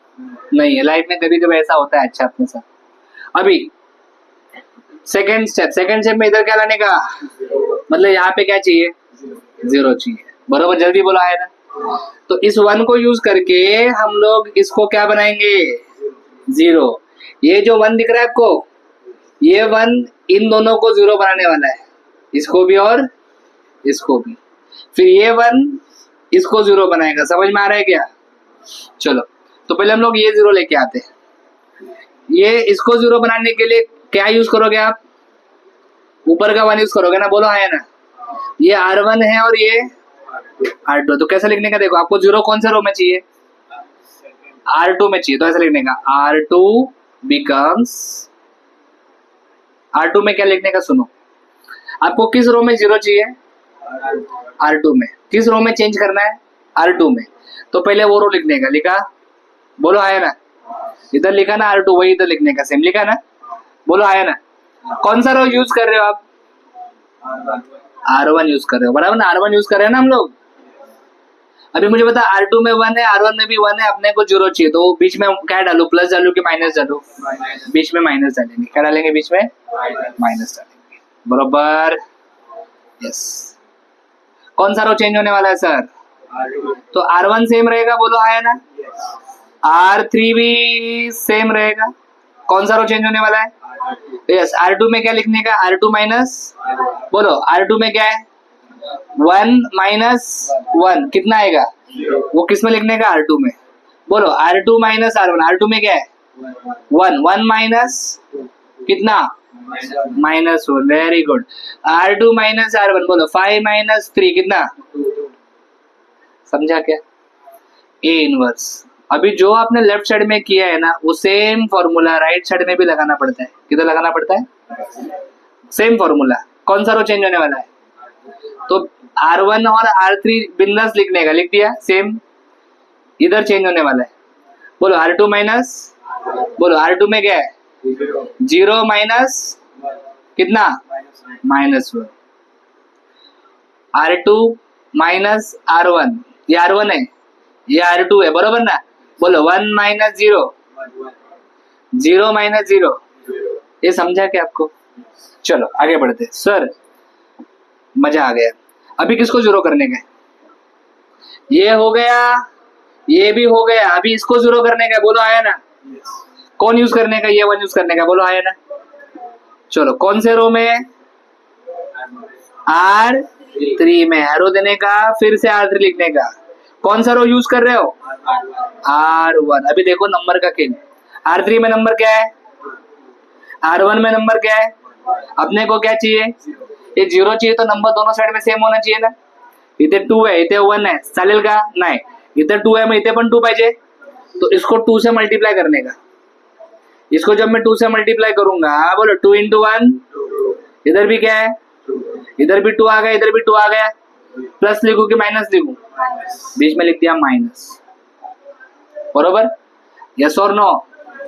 नहीं है। लाइफ में कभी कभी ऐसा होता है, अच्छा अपने साथ। अभी सेकेंड स्टेप में इधर क्या लाने का, मतलब यहाँ पे क्या चाहिए, 0 चाहिए। बरोबर? जल्दी बोलो आया ना। तो इस 1 को यूज करके हम लोग इसको क्या बनाएंगे, 0। ये जो 1 दिख रहा है आपको, ये 1 इन दोनों को 0 बनाने वाला है, इसको भी और इसको भी। फिर ये 1 इसको 0 बनाएगा। समझ में आ रहा है क्या? चलो, तो पहले हम लोग ये 0 लेके आते हैं। ये इसको 0 बनाने के लिए क्या यूज करोगे आप, ऊपर का 1 यूज करोगे ना। बोलो है ना। ये R1 है और ये R2। तो कैसे लिखने का देखो, आपको 0 कौन से रो में चाहिए, R2 में चाहिए। तो ऐसा लिखने का R2 बिकम्स, R2 में क्या लिखने का सुनो, आपको किस रो में 0 चाहिए, R2 में। किस रो में चेंज करना है, R2 में। तो पहले वो रो लिखने का, लिखा? बोलो आया ना। इधर लिखा ना R2, वही इधर लिखने का, सेम लिखा ना। बोलो आया ना। कौन सा रो यूज कर रहे हो आप, R1 यूज कर रहे हो, बराबर ना। R1 यूज कर रहे हैं ना हम लोग। अभी मुझे बता, R2 में 1 है, R1 में भी 1 है, अपने को 0 चाहिए। तो बीच में क्या डालू, प्लस डालू कि माइनस डालू? बीच में माइनस डालेंगे। क्या डालेंगे बीच में? माइनस डालेंगे। बरोबर? यस। कौन सा रो चेंज होने वाला है सर? तो R1 सेम रहेगा, बोलो आया ना। R3 भी सेम रहेगा। कौन सा रो चेंज होने वाला है? यस। R2 में क्या लिखने का, R2 माइनस, बोलो R2 में क्या है, 1 माइनस 1 कितना आएगा, वो किस में लिखने का, R2 में। बोलो R2 माइनस R1। R2 में क्या है, 1 माइनस कितना, -1। Very good. R2 minus R1, बोलो 5 माइनस 3 कितना, समझा क्या? A inverse. अभी जो आपने लेफ्ट साइड में किया है ना, वो सेम फॉर्मूला राइट साइड में भी लगाना पड़ता है। किधर लगाना पड़ता है, सेम फॉर्मूला। कौन सा रो चेंज होने वाला है, तो R1 और R3 बिंदास लिखने का, लिख दिया सेम। इधर चेंज होने वाला है, बोलो R2 माइनस, बोलो R2 में क्या है, 0 माइनस कितना, -1। R2 माइनस R1, ये R1 है, ये R2 है, बरोबर ना। बोलो 1 माइनस 0, 0 माइनस 0। ये समझा क्या आपको? चलो आगे बढ़ते। सर मजा आ गया। अभी किसको 0 करने का, ये हो गया, ये भी हो गया। अभी इसको 0 करने का, बोलो आया ना। कौन यूज करने का, ये 1 यूज करने का, बोलो आया ना। चलो कौन से रो में, R3 में एरो देने का, फिर से R3 लिखने का। कौन सा रो यूज कर रहे हो, R1। अभी देखो नंबर का खेल। R3 में नंबर क्या है, R1 में नंबर क्या है, अपने को क्या चाहिए, ये 0 चाहिए। तो नंबर दोनों साइड में सेम होना चाहिए ना। इथे 2 है, इथे 1 है, चालेल का, नाही। इथे 2 है, मग इथे पण 2 पाहिजे। तो इसको 2 से मल्टीप्लाई करने का, इसको जब मैं 2 से मल्टीप्लाई करूंगा, बोलो 2 इंटू 1, इधर भी क्या है, इधर भी 2 आ गया, इधर भी 2 आ गया, प्लस लिखूं कि माइनस लिखूं, बीच में लिख दिया माइनस, बरोबर, यस और नो,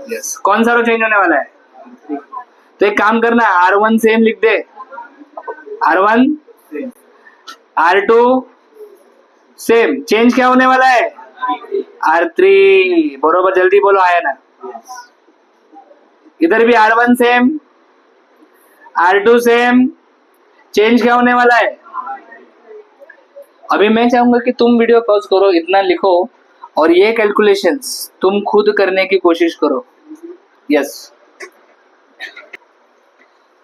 यस। कौन सा रो चेंज होने वाला है, तो एक काम करना, R1 सेम लिख दे, R1 R2 सेम, चेंज क्या होने वाला है, R3, बरोबर, जल्दी बोलो, आया ना। इधर भी R1 same, R2 same, change क्या होने वाला है। अभी मैं चाहूंगा कि तुम वीडियो पॉज करो, इतना लिखो और ये कैलकुलेशंस तुम खुद करने की कोशिश करो, यस।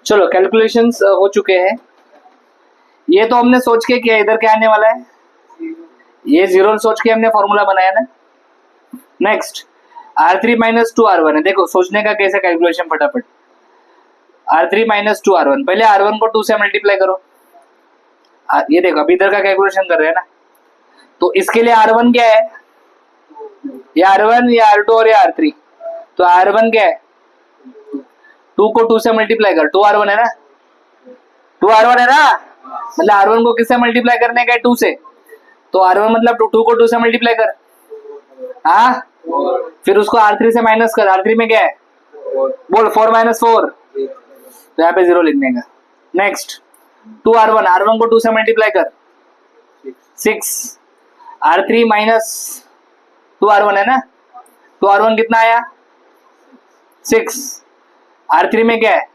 चलो कैलकुलेशंस हो चुके हैं, ये तो हमने सोच के किया, इधर क्या आने वाला है, ये 0 सोच के हमने फॉर्मूला बनाया ना। नेक्स्ट R3 माइनस 2 R1 है, देखो सोचने का कैसे कैलकुलेशन फटाफट, R3 माइनस 2 R1, पहले R1 को 2 से मल्टीप्लाई करो, ये देखो अभी इधर का कैलकुलेशन कर रहे हैं ना, तो इसके लिए R1 क्या है, ये R1, ये R2 और ये R3, तो R1 क्या है, 2 को 2 से मल्टीप्लाई कर, 2 R1 है ना, 2 R1 है ना, मतलब R1 को किससे मल्टीप्लाई करने का है, 2 से, तो R1 मतलब 2 को 2 से मल्टीप्लाई कर, हाँ, फिर उसको R3 से माइनस कर, R3 में क्या है, बोल 4 माइनस 4, तो यहाँ पे 0 लिखने का। नेक्स्ट 2 R1, R1 को 2 से मल्टीप्लाई कर, 6, R3 माइनस 2 R1 है ना, 2 R1 कितना आया, 6, R3 में क्या है,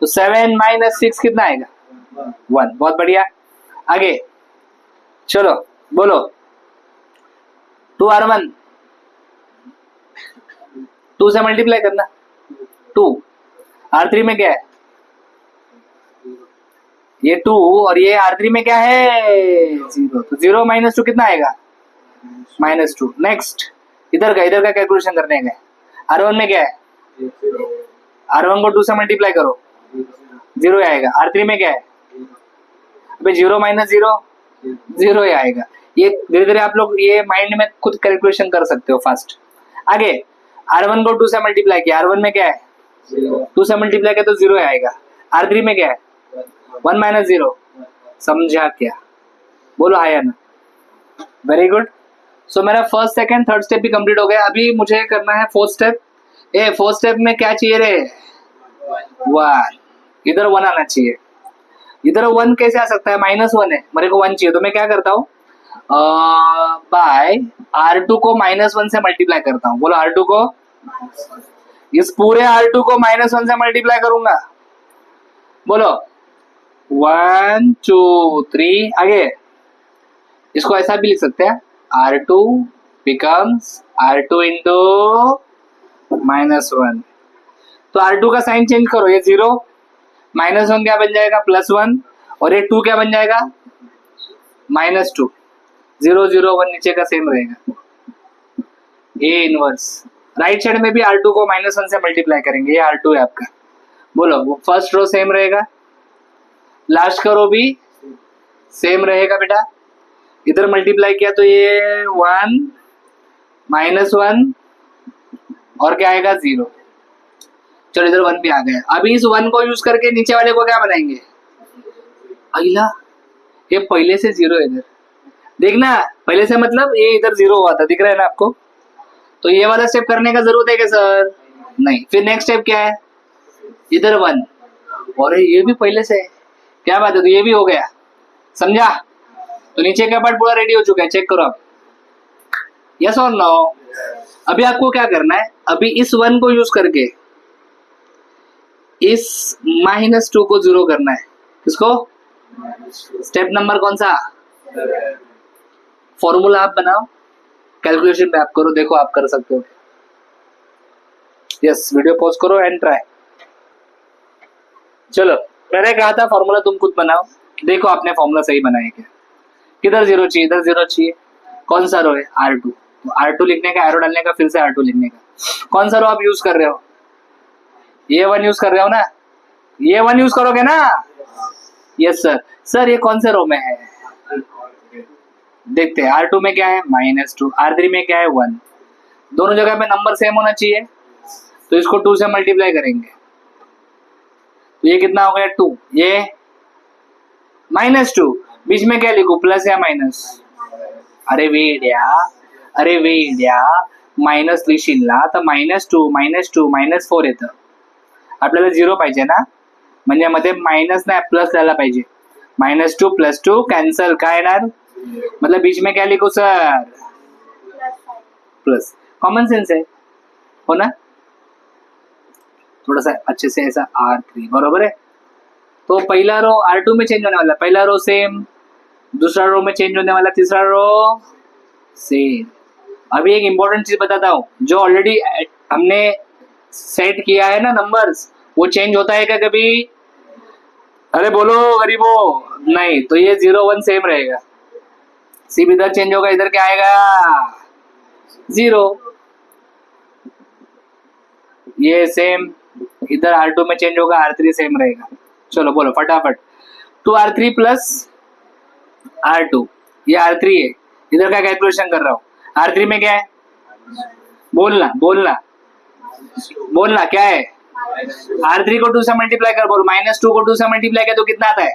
तो 7 माइनस 6 कितना आएगा, 1, बहुत बढ़िया। आगे चलो बोलो, 2 R1, 2 से मल्टीप्लाई करना, 2, R3 में क्या है, ये 2 और ये R3 में क्या है, 0, तो 0 माइनस 2 कितना आएगा, माइनस 2। नेक्स्ट इधर का कैलकुलेशन करने का, R1 में क्या है, R1 को 2 से मल्टीप्लाई करो, 0 आएगा, R3 में क्या है, अबे 0 माइनस 0, 0 ही आएगा। ये धीरे धीरे आप लोग ये माइंड में खुद कैलकुलेशन कर सकते हो फास्ट। आगे R1 को 2 से मल्टीप्लाई किया, R1 में क्या है, 2 से मल्टीप्लाई किया तो 0 आएगा, R3 में क्या है, 1 माइनस 0, समझा क्या, बोलो आया ना, वेरी गुड। सो मेरा फर्स्ट सेकंड थर्ड स्टेप भी कंप्लीट हो गया, अभी मुझे करना है फोर्थ स्टेप। फोर्थ स्टेप में क्या चाहिए रे, 1, इधर 1 आना चाहिए, इधर 1 कैसे आ सकता है, -1 है, मेरे को 1 चाहिए, तो मैं क्या करता हूँ, बाय R2 को -1 से मल्टीप्लाई करता हूँ, बोलो R2 को, इस पूरे R2 को -1 से मल्टीप्लाई करूंगा, बोलो 1 2 3, आगे इसको ऐसा भी लिख सकते हैं, R2 becomes R2 into -1, तो R2 का साइन चेंज करो, ये 0, -1 क्या बन जाएगा, +1, और ये 2 क्या बन जाएगा, -2, 0 0 1 नीचे का सेम रहेगा, A इनवर्स। राइट साइड में भी R2 को -1 से मल्टीप्लाई करेंगे, ये R2 है आपका, बोलो वो फर्स्ट रो सेम रहेगा, लास्ट का रो भी सेम रहेगा बेटा, इधर मल्टीप्लाई किया तो ये 1 -1 और क्या आएगा, 0, चलो इधर 1 भी आ गया। अभी इस 1 को यूज करके नीचे वाले को क्या बनाएंगे, अगला, ये पहले से 0 है इधर, देखना पहले से मतलब ये इधर 0 हुआ था, दिख रहा है ना आपको, तो ये वाला स्टेप करने का जरूरत है क्या सर, नहीं। फिर नेक्स्ट स्टेप क्या है, इधर 1, और ये भी पहले से है, क्या बात है, तो ये भी हो गया, समझा, तो नीचे का पार्ट पूरा रेडी हो चुका है, चेक करो आप, यस और नो। अभी आपको क्या करना है, अभी इस 1 को यूज करके इस -2 को 0 करना है, किसको, स्टेप नंबर कौन सा, फॉर्मूला आप बनाओ, कैलकुलेशन पे आप करो, देखो आप कर सकते हो, यस, वीडियो पॉज करो एंड ट्राई। चलो मैंने कहा था फॉर्मूला तुम खुद बनाओ, देखो आपने फॉर्मूला सही बनाया क्या, किधर 0 चाहिए, इधर 0 चाहिए, कौन सा रो है, R2, तो R2 लिखने का, एरो डालने का, फिर से R2 लिखने का, कौन सा रो आप यूज कर रहे हो, ये 1 यूज कर रहे हो ना, ये 1 यूज करोगे ना, यस सर। सर ये कौन से रो में है, देखते हैं, R2 में क्या है, -2, R3 में क्या है, 1, दोनों जगह पे नंबर सेम होना चाहिए, तो इसको 2 से मल्टीप्लाई करेंगे तो ये कितना हो गया 2, ये -2, बीच में क्या लिखूं, प्लस या माइनस? अरे वेड्या -3 शिल्ला तर -2 -4 येतं. आपल्याला 0 पाहिजे ना, म्हणजे मध्ये माइनस नाही प्लस द्यायला पाहिजे. -2 + 2 कैंसल, काय येणार, मतलब बीच में क्या लिखो सर, प्लस. कॉमन सेंस है, हो ना. थोड़ा सा अच्छे से ऐसा R3 बरोबर है. तो पहला रो R2 में चेंज होने वाला, पहला रो सेम, दूसरा रो में चेंज होने वाला, तीसरा रो सेम. अभी एक इंपॉर्टेंट चीज बताता हूँ, जो ऑलरेडी हमने सेट किया है ना नंबर्स, वो चेंज होता है क्या कभी? अरे बोलो गरीबो, नहीं. तो ये 0 1 सेम रहेगा. सिर्फ इधर चेंज होगा, इधर क्या आएगा 0. ये सेम, इधर R2 में चेंज होगा, R3 सेम रहेगा. चलो बोलो फटाफट. 2R3 + R2, ये R3 है. इधर का कैलकुलेशन कर रहा हूँ. R3 में क्या है, बोलना क्या है? R3 को 2 से मल्टीप्लाई कर, बोलो. -2 को 2 से मल्टीप्लाई किया तो कितना आता है,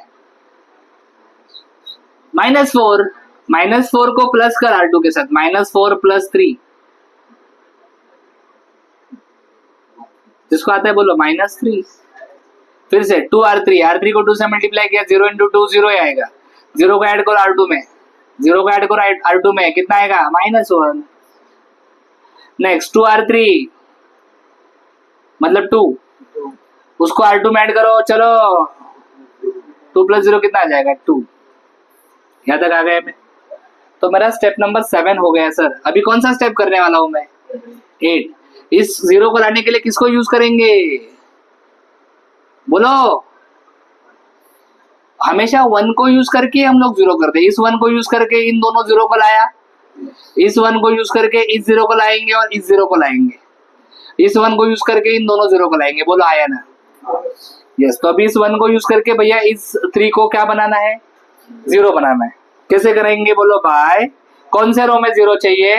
-4. -4 को प्लस कर R2 के साथ, -4 + 3, जिसको आता है बोलो -3. फिर से 2R3 को 2 से मल्टीप्लाई किया, 0 × 2 0 ही आएगा. 0 को ऐड करो R2 में, 0 को ऐड करो R2 में, कितना आएगा -1. नेक्स्ट 2R3 मतलब 2, उसको R2 में ऐड करो. चलो 2 + 0 कितना आ जाएगा 2. यहाँ तक आ गए मैं. तो मेरा स्टेप नंबर 7 हो गया सर. अभी कौन सा स्टेप करने वाला हूं मैं, 8. इस 0 को लाने के लिए किसको यूज करेंगे, बोलो. हमेशा 1 को यूज करके हम लोग 0 करते हैं. इस 1 को यूज करके इन दोनों 0 को लाया, इस 1 को यूज करके इस 0 को लाएंगे और इस 0 को लाएंगे, इस 1 को यूज करके इन दोनों 0 को लाएंगे. बोलो आया ना, यस. तो अभी इस 1 को यूज करके भैया इस 3 को क्या बनाना है, 0 बनाना है. कैसे करेंगे बोलो, बाय कौन से रो में 0 चाहिए,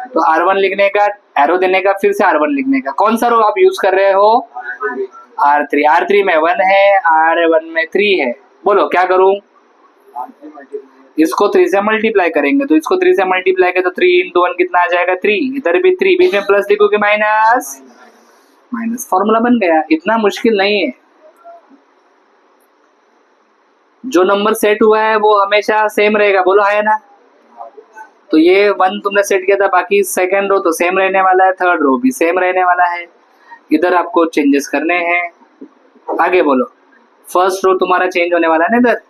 तो R1 लिखने का, एरो देने का, फिर से R1 लिखने का. कौन सा रो आप यूज कर रहे हो, R3. R3 में 1 है, R1 में 3 है. बोलो क्या करूं, इसको 3 से मल्टीप्लाई करेंगे, तो इसको 3 से मल्टीप्लाई करें तो 3 × 1 कितना आ जाएगा 3. इधर भी 3, बीच में प्लस लिखोगे माइनस, फॉर्मूला बन गया. इतना मुश्किल नहीं है. जो नंबर सेट हुआ है वो हमेशा सेम रहेगा, बोलो है ना. तो ये 1 तुमने सेट किया था, बाकी सेकंड रो तो सेम रहने वाला है, थर्ड रो भी सेम रहने वाला है. इधर आपको चेंजेस करने हैं. आगे बोलो. फर्स्ट रो तुम्हारा चेंज होने वाला है ना इधर,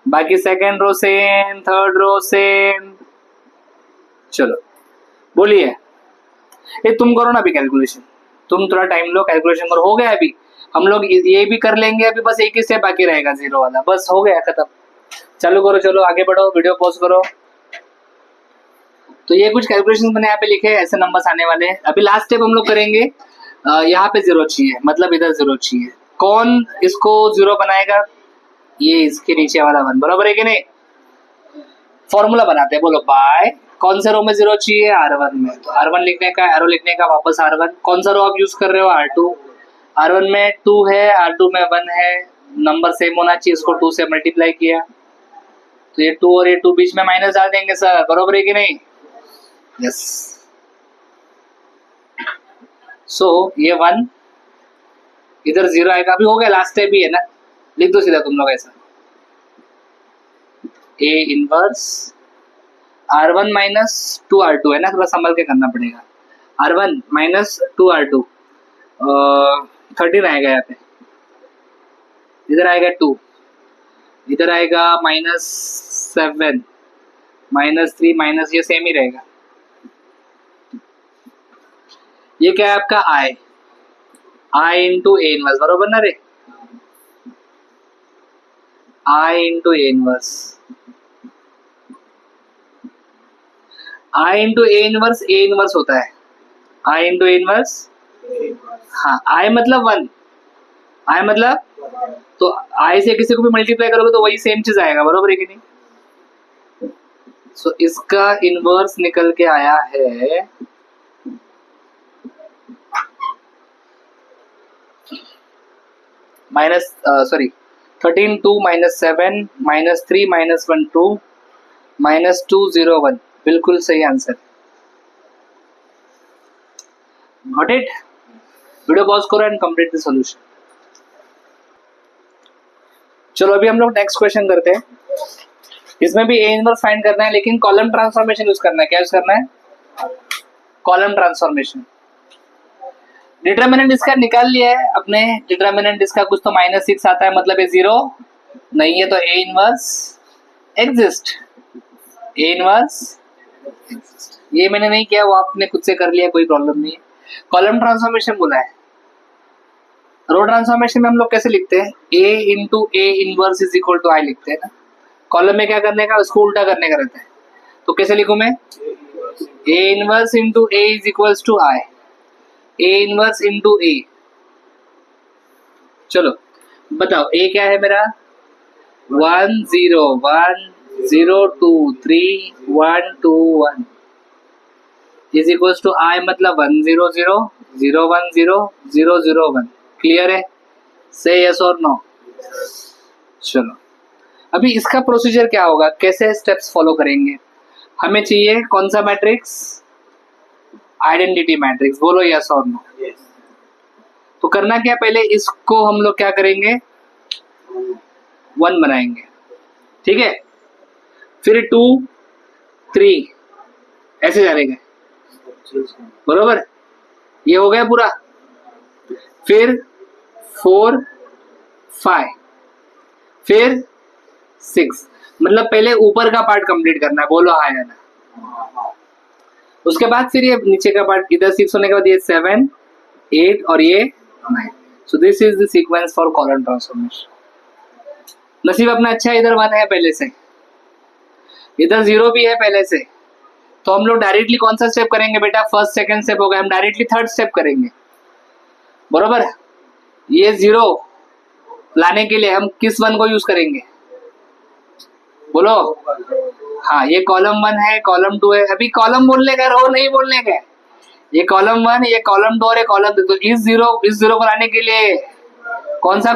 बाकी second row same, third row same. चलो बोलिए. ये तुम करो ना अभी कैलकुलेशन, तुम थोड़ा टाइम लो, कैलकुलेशन करो. हो गया अभी, हम लोग ये भी कर लेंगे. अभी बस एक ही स्टेप बाकी रहेगा 0 वाला, बस हो गया खत्म. चालू करो, चलो आगे बढ़ो, वीडियो पॉज करो. तो ये कुछ कैलकुलेशन मैंने यहाँ पे लिखे, ऐसे नंबर्स आने वाले हैं. अभी लास्ट स्टेप हम लोग करेंगे. यहाँ पे 0 चाहिए, मतलब इधर 0 चाहिए. कौन इसको 0 बनाएगा, ये इसके नीचे वाला 1, बराबर है कि नहीं. फॉर्मूला बनाते हैं, बोलो बाय कौन से रो में 0 चाहिए, R1 में. तो R1 लिखने का, एरो लिखने का, वापस R1. कौन सा रो आप यूज कर रहे हो, R2. R1 में 2 है, R2 में 1 है, नंबर सेम होना चाहिए. इसको 2 से मल्टीप्लाई किया तो ये 2 और ये 2 बीच में माइनस डाल देंगे सर, बराबर है कि नहीं. यस. सो ये 1, इधर 0 आएगा. अभी हो गया, लास्ट स्टेप ही है ना, लिख दो सीधा तुम लोग ऐसा. A इनवर्स R1 - 2R2 है ना, थोड़ा संभल के करना पड़ेगा. R1 - 2R2 13 आएगा यहाँ पे. इधर आएगा 2, इधर आएगा -7, -3 माइनस, ये सेम ही रहेगा. ये क्या है आपका I × A इनवर्स, बरोबर ना रे. I × A inverse, I × A inverse, A inverse होता है I × A इनवर्स. हाँ, I मतलब 1, I मतलब, तो I से किसी को भी मल्टीप्लाई करोगे तो वही सेम चीज आएगा, बरोबर है कि नहीं. सो इसका इनवर्स निकल के आया है minus sorry 13 2 minus 7 minus 3 minus 1 2 minus 2 0 1 बिल्कुल सही answer. Got it. Video pause करो एंड कंप्लीट द सॉल्यूशन। चलो अभी हम लोग नेक्स्ट क्वेश्चन करते हैं। इसमें भी ए इनवर्स फाइंड करना है, लेकिन कॉलम ट्रांसफॉर्मेशन यूज करना है। क्या यूज करना है? Column transformation. डिटरमिनेंट इसका निकाल लिया है अपने। डिटरमिनेंट इसका कुछ तो -6 आता है, मतलब ये 0 नहीं है, तो A inverse exist. A inverse ये मैंने नहीं किया, वो आपने खुद से कर लिया, कोई प्रॉब्लम नहीं है। कॉलम ट्रांसफॉर्मेशन बोला है। रो ट्रांसफॉर्मेशन में हम लोग कैसे लिखते हैं? A into A inverse is equal to I लिखते हैं ना। कॉलम में क्या करने का, उसको उल्टा करने का रहता है। तो कैसे लिखूं मैं? A inverse into A is equals to I. A inverse into A. चलो बताओ ए क्या है मेरा? 1 0 1 0 2 3 1 2 1 इज इक्वल्स टू आई, मतलब 1 0 0 0 1 0 0 0 1। क्लियर है? से यस और नो। चलो अभी इसका प्रोसीजर क्या होगा, कैसे स्टेप्स फॉलो करेंगे? हमें चाहिए कौन सा मैट्रिक्स? Identity matrix. बोलो यस और नो। तो करना क्या, पहले इसको हम लोग क्या करेंगे? 1 बनाएंगे, ठीक है। फिर 2 3 ऐसे जाएंगे, बरोबर। ये हो गया पूरा। फिर 4 5 फिर 6, मतलब पहले ऊपर का पार्ट कंप्लीट करना है। बोलो हाँ या ना। उसके बाद फिर ये नीचे का पार्ट, इधर 6 होने के बाद ये 7 8 और ये 9। So this is the sequence for column transformation. नसीब अपना अच्छा है, इधर 1 है पहले से, इधर 0 भी है पहले से। तो हम लोग डायरेक्टली कौन सा स्टेप करेंगे बेटा? फर्स्ट सेकंड स्टेप हो गया, हम डायरेक्टली थर्ड स्टेप करेंगे, बरोबर। ये 0 लाने के लिए हम किस 1 को यूज करेंगे? बोलो। हाँ, ये कॉलम 1 है, कॉलम 2 है। अभी कॉलम बोलने का, रो नहीं बोलने का। ये कॉलम 1, ये कॉलम 2 और ये कॉलम 2। तो इस 0 को लाने के लिए कौन सा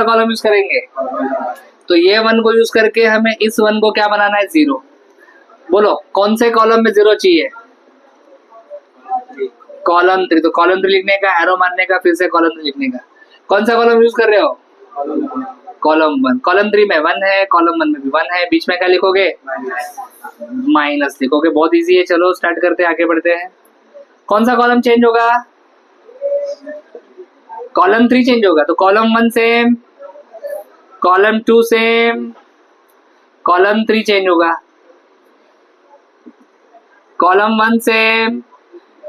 कॉलम यूज करेंगे? तो ये 1 को यूज करके हमें इस 1 को क्या बनाना है? 0। बोलो कौन से कॉलम में 0 चाहिए? कॉलम 3। तो कॉलम 3 लिखने का, एरो मारने का, फिर से कॉलम 3 लिखने का। कौन सा कॉलम यूज कर रहे हो? कॉलम 1। कॉलम 3 में 1 है, कॉलम 1 में भी 1 है, बीच में क्या लिखोगे? माइनस लिखोगे। बहुत इजी है। चलो स्टार्ट करते हैं, आगे बढ़ते हैं। कौन सा कॉलम चेंज होगा? कॉलम 3 चेंज होगा। तो column 1 same, column 2 same, column 3 change होगा। Column 1 same,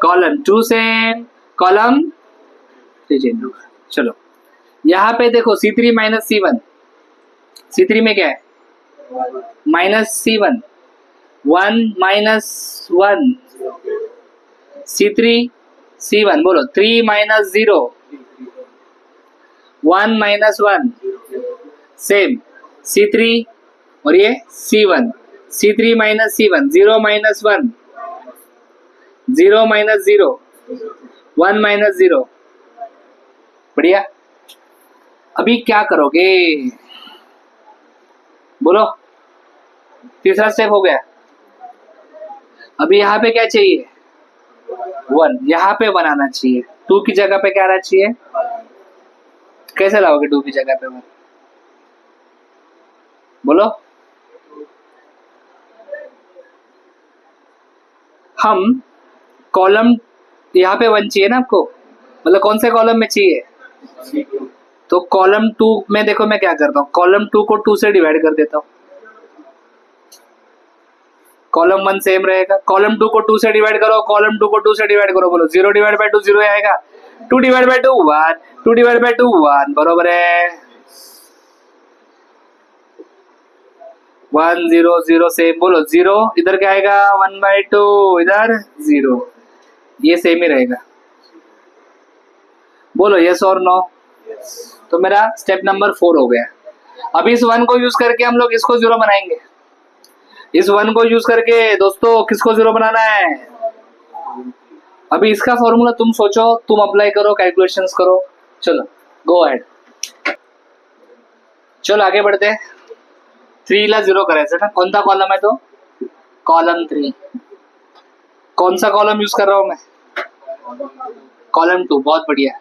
column 2 same, column 3 change होगा। चलो यहाँ पे देखो C3 माइनस C1। C3 में क्या है? Minus C1, 1 minus 1, C3 C1। बोलो 3 माइनस 0, 1 माइनस 1 सेम C3 और ये C1। C3 minus C1, 0 minus 1, 0 minus 0, 1 minus 0। बढ़िया। अभी क्या करोगे? बोलो। तीसरा स्टेप हो गया। अभी यहाँ पे क्या चाहिए? 1। यहाँ पे 1 आना चाहिए। 2 की जगह पे क्या आना चाहिए? कैसे लाओगे 2 की जगह पे 1? बोलो। हम कॉलम, यहाँ पे 1 चाहिए ना आपको, मतलब कौन से कॉलम में चाहिए? तो कॉलम 2 में देखो मैं क्या करता हूँ, कॉलम 2 को 2 से डिवाइड कर देता हूँ। कॉलम 1 सेम रहेगा। कॉलम 2 को 2 से डिवाइड करो, कॉलम 2 को 2 से डिवाइड करो। बोलो 0 डिवाइड बाय 2 0 आएगा। 2 डिवाइड बाय 2 1, 2 डिवाइड बाय 2 1, बरोबर है। 1 0 0 सेम। बोलो 0 इधर क्या आएगा? 1 बाय 2, इधर 0। ये सेम ही रहेगा। बोलो यस और नो। तो मेरा स्टेप नंबर 4 हो गया। अब इस 1 को यूज करके हम लोग इसको 0 बनाएंगे। इस 1 को यूज करके दोस्तों किसको 0 बनाना है? अभी इसका फॉर्मूला तुम सोचो, तुम अप्लाई करो, कैलकुलेशंस करो। चलो गो अहेड। चलो आगे बढ़ते हैं. 3 ला 0 करायचं ना. कोणता कॉलम आहे तो? कॉलम 3. कौन सा कॉलम यूज कर रहा हूं मैं? कॉलम 2. बहुत बढ़िया.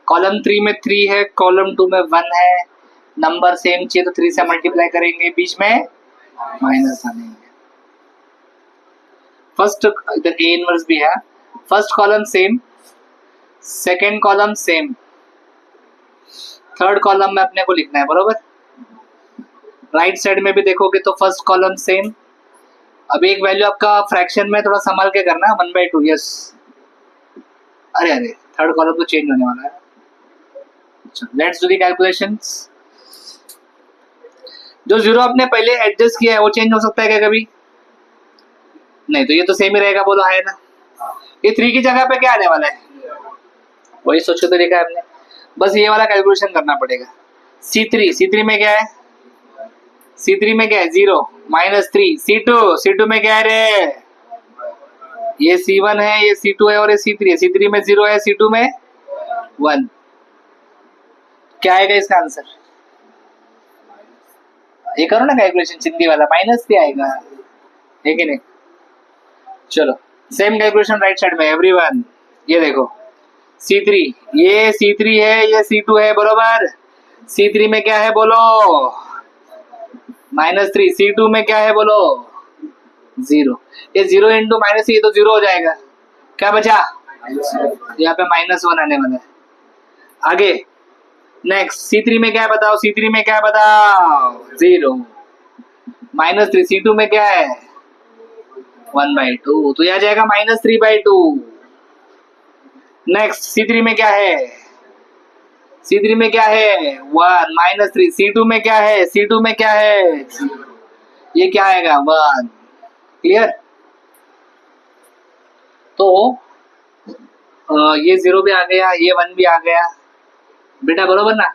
कॉलम 3 में 3 है, कॉलम 2 में 1 है. नंबर सेम चाहिए तो 3 से मल्टीप्लाई करेंगे, बीच में माइनस आनेंगे. फर्स्ट इधर ए इनवर्स भी है. First column same, second column same, third column में अपने को लिखना है. बरोबर. राइट साइड में भी देखोगे तो फर्स्ट कॉलम सेम. अब एक वैल्यू आपका फ्रैक्शन में थोड़ा संभाल के करना है. 1/2. यस. अरे अरे थर्ड कॉलम तो चेंज होने वाला है. Let's do the calculations. जो 0 आपने पहले एडजस्ट किया है वो चेंज हो सकता है क्या कभी? नहीं. तो ये तो सेम ही रहेगा. बोलो है ना. ये 3 की जगह पे क्या आने वाला है? वही सोच के तो लिखा है हमने. बस ये वाला कैलकुलेशन करना पड़ेगा. C3 में क्या है? C3 में क्या है? 0 -3. C2 में क्या है रे? ये C1 है, ये C2 है और ये C3 है. C3 में 0 है, C2 में 1. क्या आएगा इसका आंसर? ये करो ना कैलकुलेशन सिंधी वाला. -3 आएगा, है कि नहीं? चलो सेम कैलकुलेशन राइट साइड में. एवरीवन ये देखो C3, ये C3 है, ये C2 है. बरोबर. C3 में क्या है बोलो? -3. C2 में क्या है बोलो? 0. ये 0 इंटू -3 ये तो 0 हो जाएगा. क्या बचा? यहाँ पे -1 आने वाला है. आगे नेक्स्ट C3 में क्या है बताओ? C3 में क्या है बताओ? 0 -3. C2 में क्या है? 1/2. तो यह आ जाएगा -3/2. नेक्स्ट C3 में क्या है? C3 में क्या है? 1 -3. C2 में क्या है? C2 में क्या है? ये क्या आएगा? 1. क्लियर? तो ये 0 भी आ गया, ये 1 भी आ गया बेटा. बरोबर ना.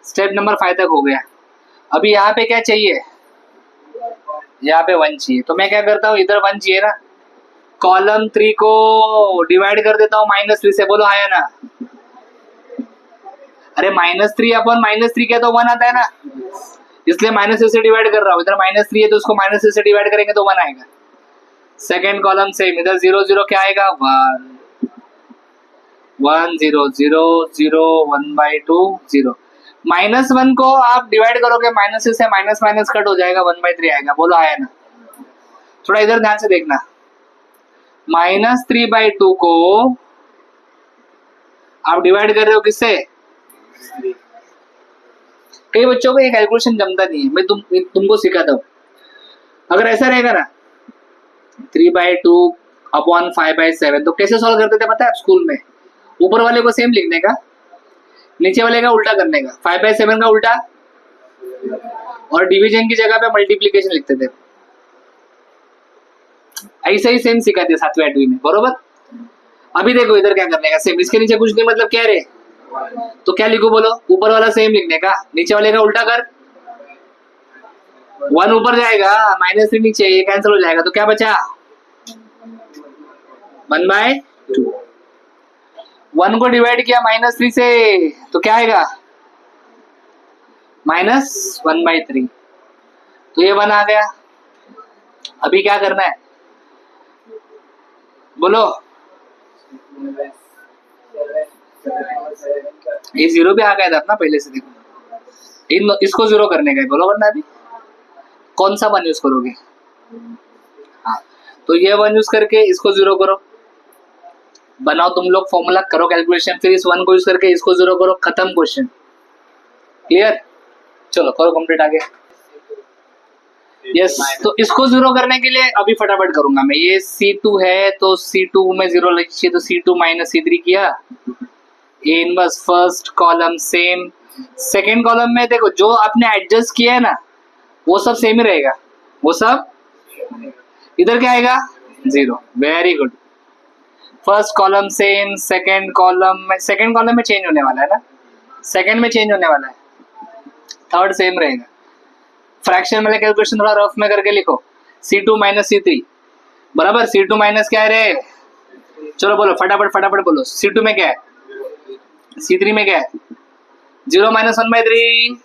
स्टेप नंबर 5 तक हो गया. अभी यहाँ पे क्या चाहिए? यहाँ पे 1 चाहिए. तो मैं क्या करता हूँ, इधर 1 चाहिए ना. कॉलम 3 को डिवाइड कर देता हूँ -3 से. बोलो आया ना. अरे -3 अपन -3 क्या तो 1 आता है ना, इसलिए -3 से डिवाइड कर रहा हूँ. इधर -3 है तो उसको -3 से डिवाइड करेंगे तो 1 आएगा. Second column same. इधर 0 0 क्या आएगा? 1 1 0 0 0 1/2 0. -1 को आप डिवाइड करोगे माइनस से, माइनस माइनस कट हो जाएगा, 1/3 आएगा. बोलो आया ना. थोड़ा इधर ध्यान से देखना. -3/2 को आप डिवाइड कर रहे हो किससे? कई बच्चों को ये कैलकुलेशन जमता नहीं है. मैं तुमको सिखाता हूँ. अगर ऐसा रहेगा ना 3/2 अपॉन 5/7 तो कैसे सॉल्व करते थे पता है आप स्कूल में? ऊपर वाले को सेम लिखने का, नीचे वाले का उल्टा करने का. 5/7 का उल्टा और डिवीजन की जगह पे मल्टीप्लिकेशन लिखते थे. ऐसा ही सेम सिखाते 7वीं 8वीं में. बरोबर. अभी देखो इधर क्या करने का. सेम. इसके नीचे कुछ नहीं, मतलब क्या रे? तो क्या लिखो बोलो? ऊपर वाला सेम लिखने का, नीचे वाले का उल्टा कर. 1 ऊपर जाएगा, -3 नीचे, ये कैंसिल हो जाएगा. तो क्या बचा? 1/2. 1 को डिवाइड किया -3 से तो क्या आएगा? -1/3. तो ये 1 आ गया. अभी क्या करना है बोलो? ये 0 भी आ गया था अपना पहले से. देखो इसको 0 करने का है. बोलो वरना अभी कौन सा 1 यूज करोगे? हाँ, तो ये 1 यूज करके इसको 0 करो. बनाओ तुम लोग फॉर्मूला, करो कैलकुलेशन, फिर इस 1 को यूज करके इसको 0 करो. खत्म क्वेश्चन. क्लियर? चलो करो कंप्लीट. आगे यस. तो इसको 0 करने के लिए अभी फटाफट करूंगा मैं. ये C2 है तो C2 में 0 लिखिए. तो C2 -C3 किया. A inverse first column same. Second column में देखो जो आपने एडजस्ट किया है ना वो सब सेम ही रहेगा. वो सब इधर क्या आएगा? 0. Very good. First column same, second column में चेंज होने वाला है ना. सेकेंड में चेंज होने वाला है, थर्ड सेम रहेगा. फ्रैक्शन वाले कैलकुलेशन थोड़ा रफ में करके लिखो. C2 -C3 बराबर C2 माइनस क्या है रे? चलो बोलो फटाफट बोलो. C2 में क्या है? C3 में क्या है? 0 -1/3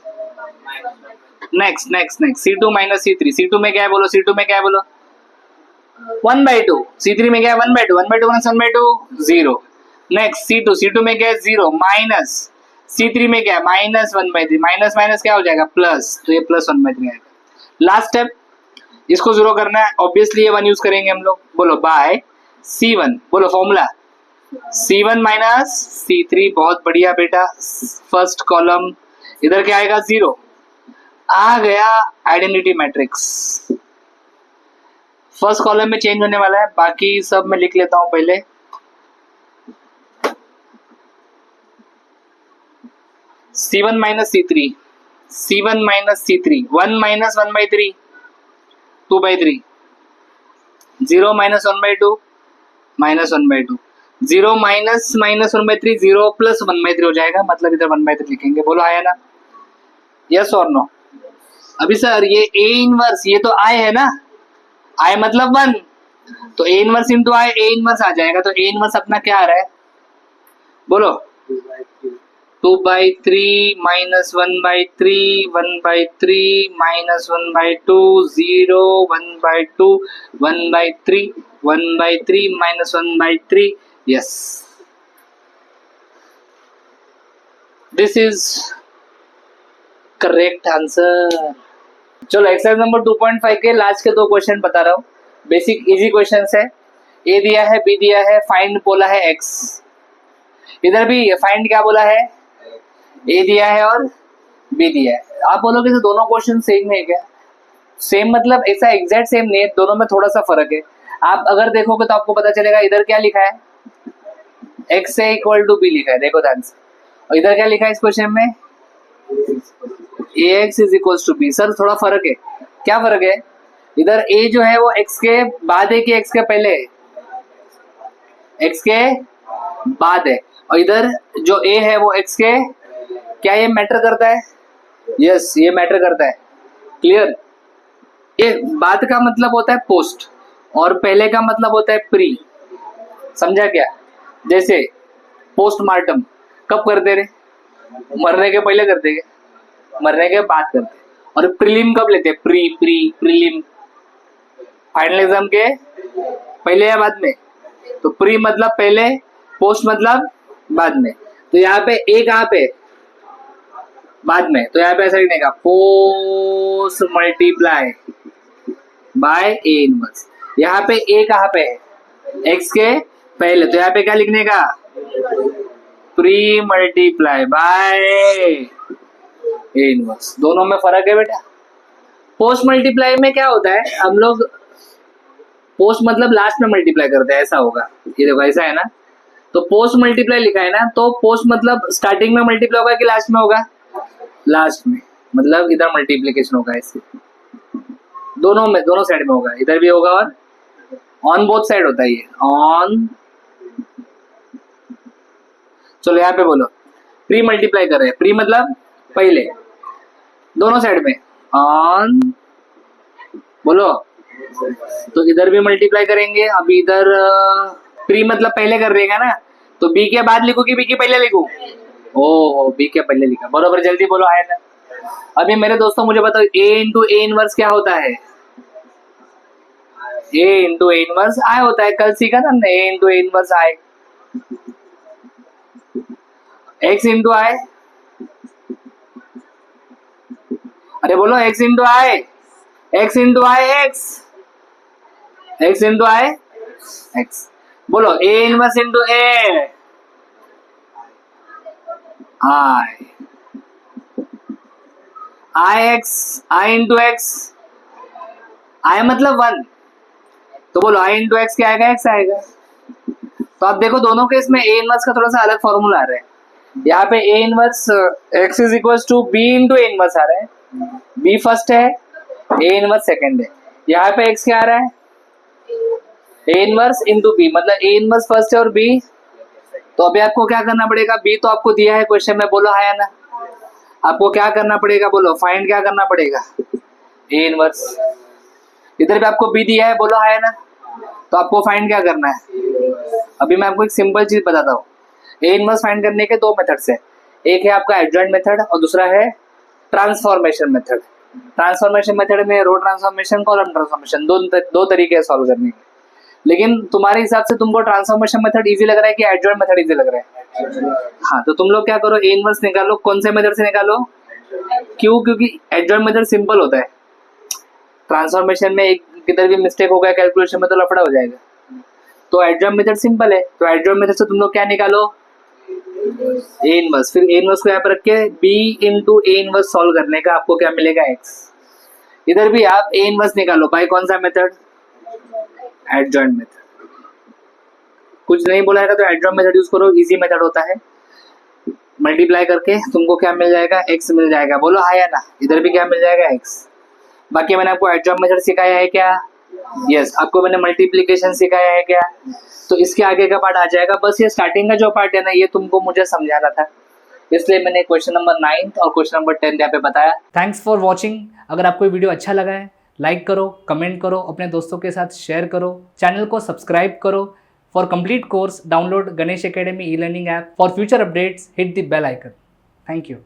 next next next C2 minus C3, C2 में क्या है बोलो, C2 में क्या है बोलो, 1/2, C3 में क्या है 1/2, 1/2 माइनस 1/2 0। नेक्स्ट C2, C2 में क्या है 0 माइनस C3 में क्या है -1/3, माइनस माइनस क्या हो जाएगा प्लस, तो ये +1/3 आएगा। लास्ट स्टेप, इसको 0 करना है, ऑब्वियसली ये 1 यूज करेंगे हम लोग, बोलो बाय C1, बोलो फॉर्मूला C1 माइनस C3, बहुत बढ़िया बेटा, फर्स्ट कॉलम इधर क्या आएगा 0, आ गया आइडेंटिटी मैट्रिक्स। फर्स्ट कॉलम में चेंज होने वाला है, बाकी सब मैं लिख लेता हूं पहले। C1 minus C3, C1 minus C3, 1 minus 1/3 2/3, 0 minus 1/2 minus 1/2, 0 minus minus 1/3 0 plus 1/3 हो जाएगा, मतलब इधर 1/3 लिखेंगे, बोलो आया ना, यस और नो। अभी सर ये A इनवर्स, ये तो I है ना, I मतलब 1, तो A inverse into I, A inverse आ जाएगा, तो A इनवर्स अपना क्या आ रहा है बोलो, 2/3 minus 1/3 1/3 minus 1/2 0 1/2 1/3 1/3 minus 1/3, yes this is correct answer. चलो एक्सरसाइज नंबर 2.5 के लास्ट के 2 क्वेश्चन बता रहा हूँ, बेसिक इजी क्वेश्चंस है। ए दिया है, बी दिया है, फाइंड बोला है एक्स, इधर भी फाइंड क्या बोला है, ए दिया है और बी दिया है। आप बोलोगे तो दोनों क्वेश्चन सेम है क्या, सेम मतलब ऐसा एग्जैक्ट सेम नहीं है, दोनों में थोड़ा सा फर्क है। आप अगर देखोगे तो आपको पता चलेगा, इधर क्या लिखा है एक्स से इक्वल टू बी लिखा है, देखो ध्यान से, और इधर क्या लिखा है इस क्वेश्चन में ax is equal to B. Sir थोड़ा फर्क है, क्या फर्क है, इधर a जो है वो x के बाद है कि x के पहले है, x के बाद है, और इधर जो a है वो x के, क्या ये मैटर करता है, यस ये मैटर करता है, क्लियर। ये बाद का मतलब होता है पोस्ट और पहले का मतलब होता है प्री, समझा क्या, जैसे पोस्टमार्टम कब करते रहे, मरने के पहले करते हैं, मरने के बाद करते हैं, और प्रीलिम कब लेते हैं, प्रीलिम फाइनल एग्जाम के पहले या बाद में, तो प्री मतलब पहले, पोस्ट मतलब बाद में, तो यहाँ पे ए कहाँ पे बाद में, तो यहाँ पे ऐसा लिखने का post multiply by A inverse. यहाँ पे ए कहाँ पे है एक्स के पहले, तो यहाँ पे क्या लिखने का pre multiply by A inverse. दोनों में फर्क है बेटा। पोस्ट मल्टीप्लाई में क्या होता है, हम लोग पोस्ट मतलब लास्ट में मल्टीप्लाई करते हैं, ऐसा होगा, ये देखो ऐसा है ना, तो पोस्ट मल्टीप्लाई लिखा है ना, तो पोस्ट मतलब स्टार्टिंग में मल्टीप्लाई होगा कि लास्ट में होगा, लास्ट में, मतलब इधर मल्टीप्लीकेशन होगा इससे, दोनों में, दोनों साइड में होगा, इधर भी होगा और ऑन बोथ साइड होता है ये, ऑन। चलो यहाँ पे बोलो प्री मल्टीप्लाई कर रहे हैं, प्री मतलब पहले, दोनों साइड में ऑन, बोलो, तो इधर भी मल्टीप्लाई करेंगे। अभी इधर प्री मतलब पहले कर रहेगा ना, तो बी के बाद लिखू कि बी के पहले लिखू, ओ बी के पहले लिखा, बरोबर, जल्दी बोलो आया ना। अभी मेरे दोस्तों मुझे बताओ a इंटू ए इनवर्स क्या होता है, a into A inverse I होता है, कल सीखा था हमने, a into A inverse I, x into I, अरे बोलो x into I, x into I X, x into I X, बोलो a inverse into A I X, I into X, I मतलब 1, तो बोलो आई इंटू एक्स क्या आएगा, एक्स आएगा। तो आप देखो दोनों केस में ए इनवर्स का थोड़ा सा अलग फॉर्मूला आ रहा है, यहाँ पे A inverse X is equal to B into A inverse आ रहा है, बी फर्स्ट है, ए इनवर्स सेकंड है, यहाँ पे एक्स क्या आ रहा है, ए इनवर्स इंटू बी, मतलब ए इनवर्स फर्स्ट है और बी, तो अभी आपको क्या करना पड़ेगा, बी तो आपको दिया है क्वेश्चन में, बोलो है ना, आपको क्या करना पड़ेगा, बोलो फाइंड क्या करना पड़ेगा, ए इनवर्स, इधर भी आपको बी दिया है, बोलो है ना, तो आपको फाइंड क्या करना है। अभी मैं आपको एक सिंपल चीज बताता हूँ, ए इनवर्स फाइंड करने के 2 मेथड्स है, एक है आपका एडजॉइंट मेथड और दूसरा है ट्रांसफॉर्मेशन मेथड। ट्रांसफॉर्मेशन मेथड में रो ट्रांसफॉर्मेशन, कॉलम ट्रांसफॉर्मेशन, दो तरीके हैं सॉल्व करने के। लेकिन तुम्हारे हिसाब से तुमको ट्रांसफॉर्मेशन मेथड इजी लग रहा है कि एडजॉइंट मेथड इजी लग रहा है? हाँ, तो तुम लोग क्या करो, ए इनवर्स निकालो। कौन से मेथड से निकालो? क्यों? क्योंकि एडजॉइंट मेथड सिंपल होता है। ट्रांसफॉर्मेशन में एक किधर भी मिस्टेक हो गया कैलकुलेशन में तो लफड़ा हो जाएगा। तो एडजॉइंट मेथड सिंपल है, तो एडजॉइंट मेथड से तुम लोग क्या निकालो? A inverse. फिर ए इनवर्स को यहाँ पर रख के B into A inverse solve करने का आपको क्या मिलेगा? एक्स। इधर भी आप ए इनवर्स निकालो बाय कौन सा मेथड? Adjoint method. कुछ नहीं बोला है तो एडजॉइंट मेथड यूज करो, इजी मेथड होता है। मल्टीप्लाई करके तुमको क्या मिल जाएगा? एक्स मिल जाएगा। बोलो हाँ या ना? इधर भी क्या मिल जाएगा? एक्स। बाकी मैंने आपको एडजॉइंट मेथड सिखाया है क्या? यस। आपको मैंने मल्टीप्लिकेशन सिखाया है क्या? तो इसके आगे का पार्ट आ जाएगा। बस ये स्टार्टिंग का जो पार्ट है ना, ये तुमको मुझे समझाना था, इसलिए मैंने क्वेश्चन नंबर 9 और क्वेश्चन नंबर 10 यहाँ पे बताया। Thanks for watching. अगर आपको ये वीडियो अच्छा लगा है, लाइक करो, कमेंट करो, अपने दोस्तों के साथ शेयर करो, चैनल को सब्सक्राइब करो। For complete course download Ganesh Academy E learning app. For future updates hit the bell icon. Thank you.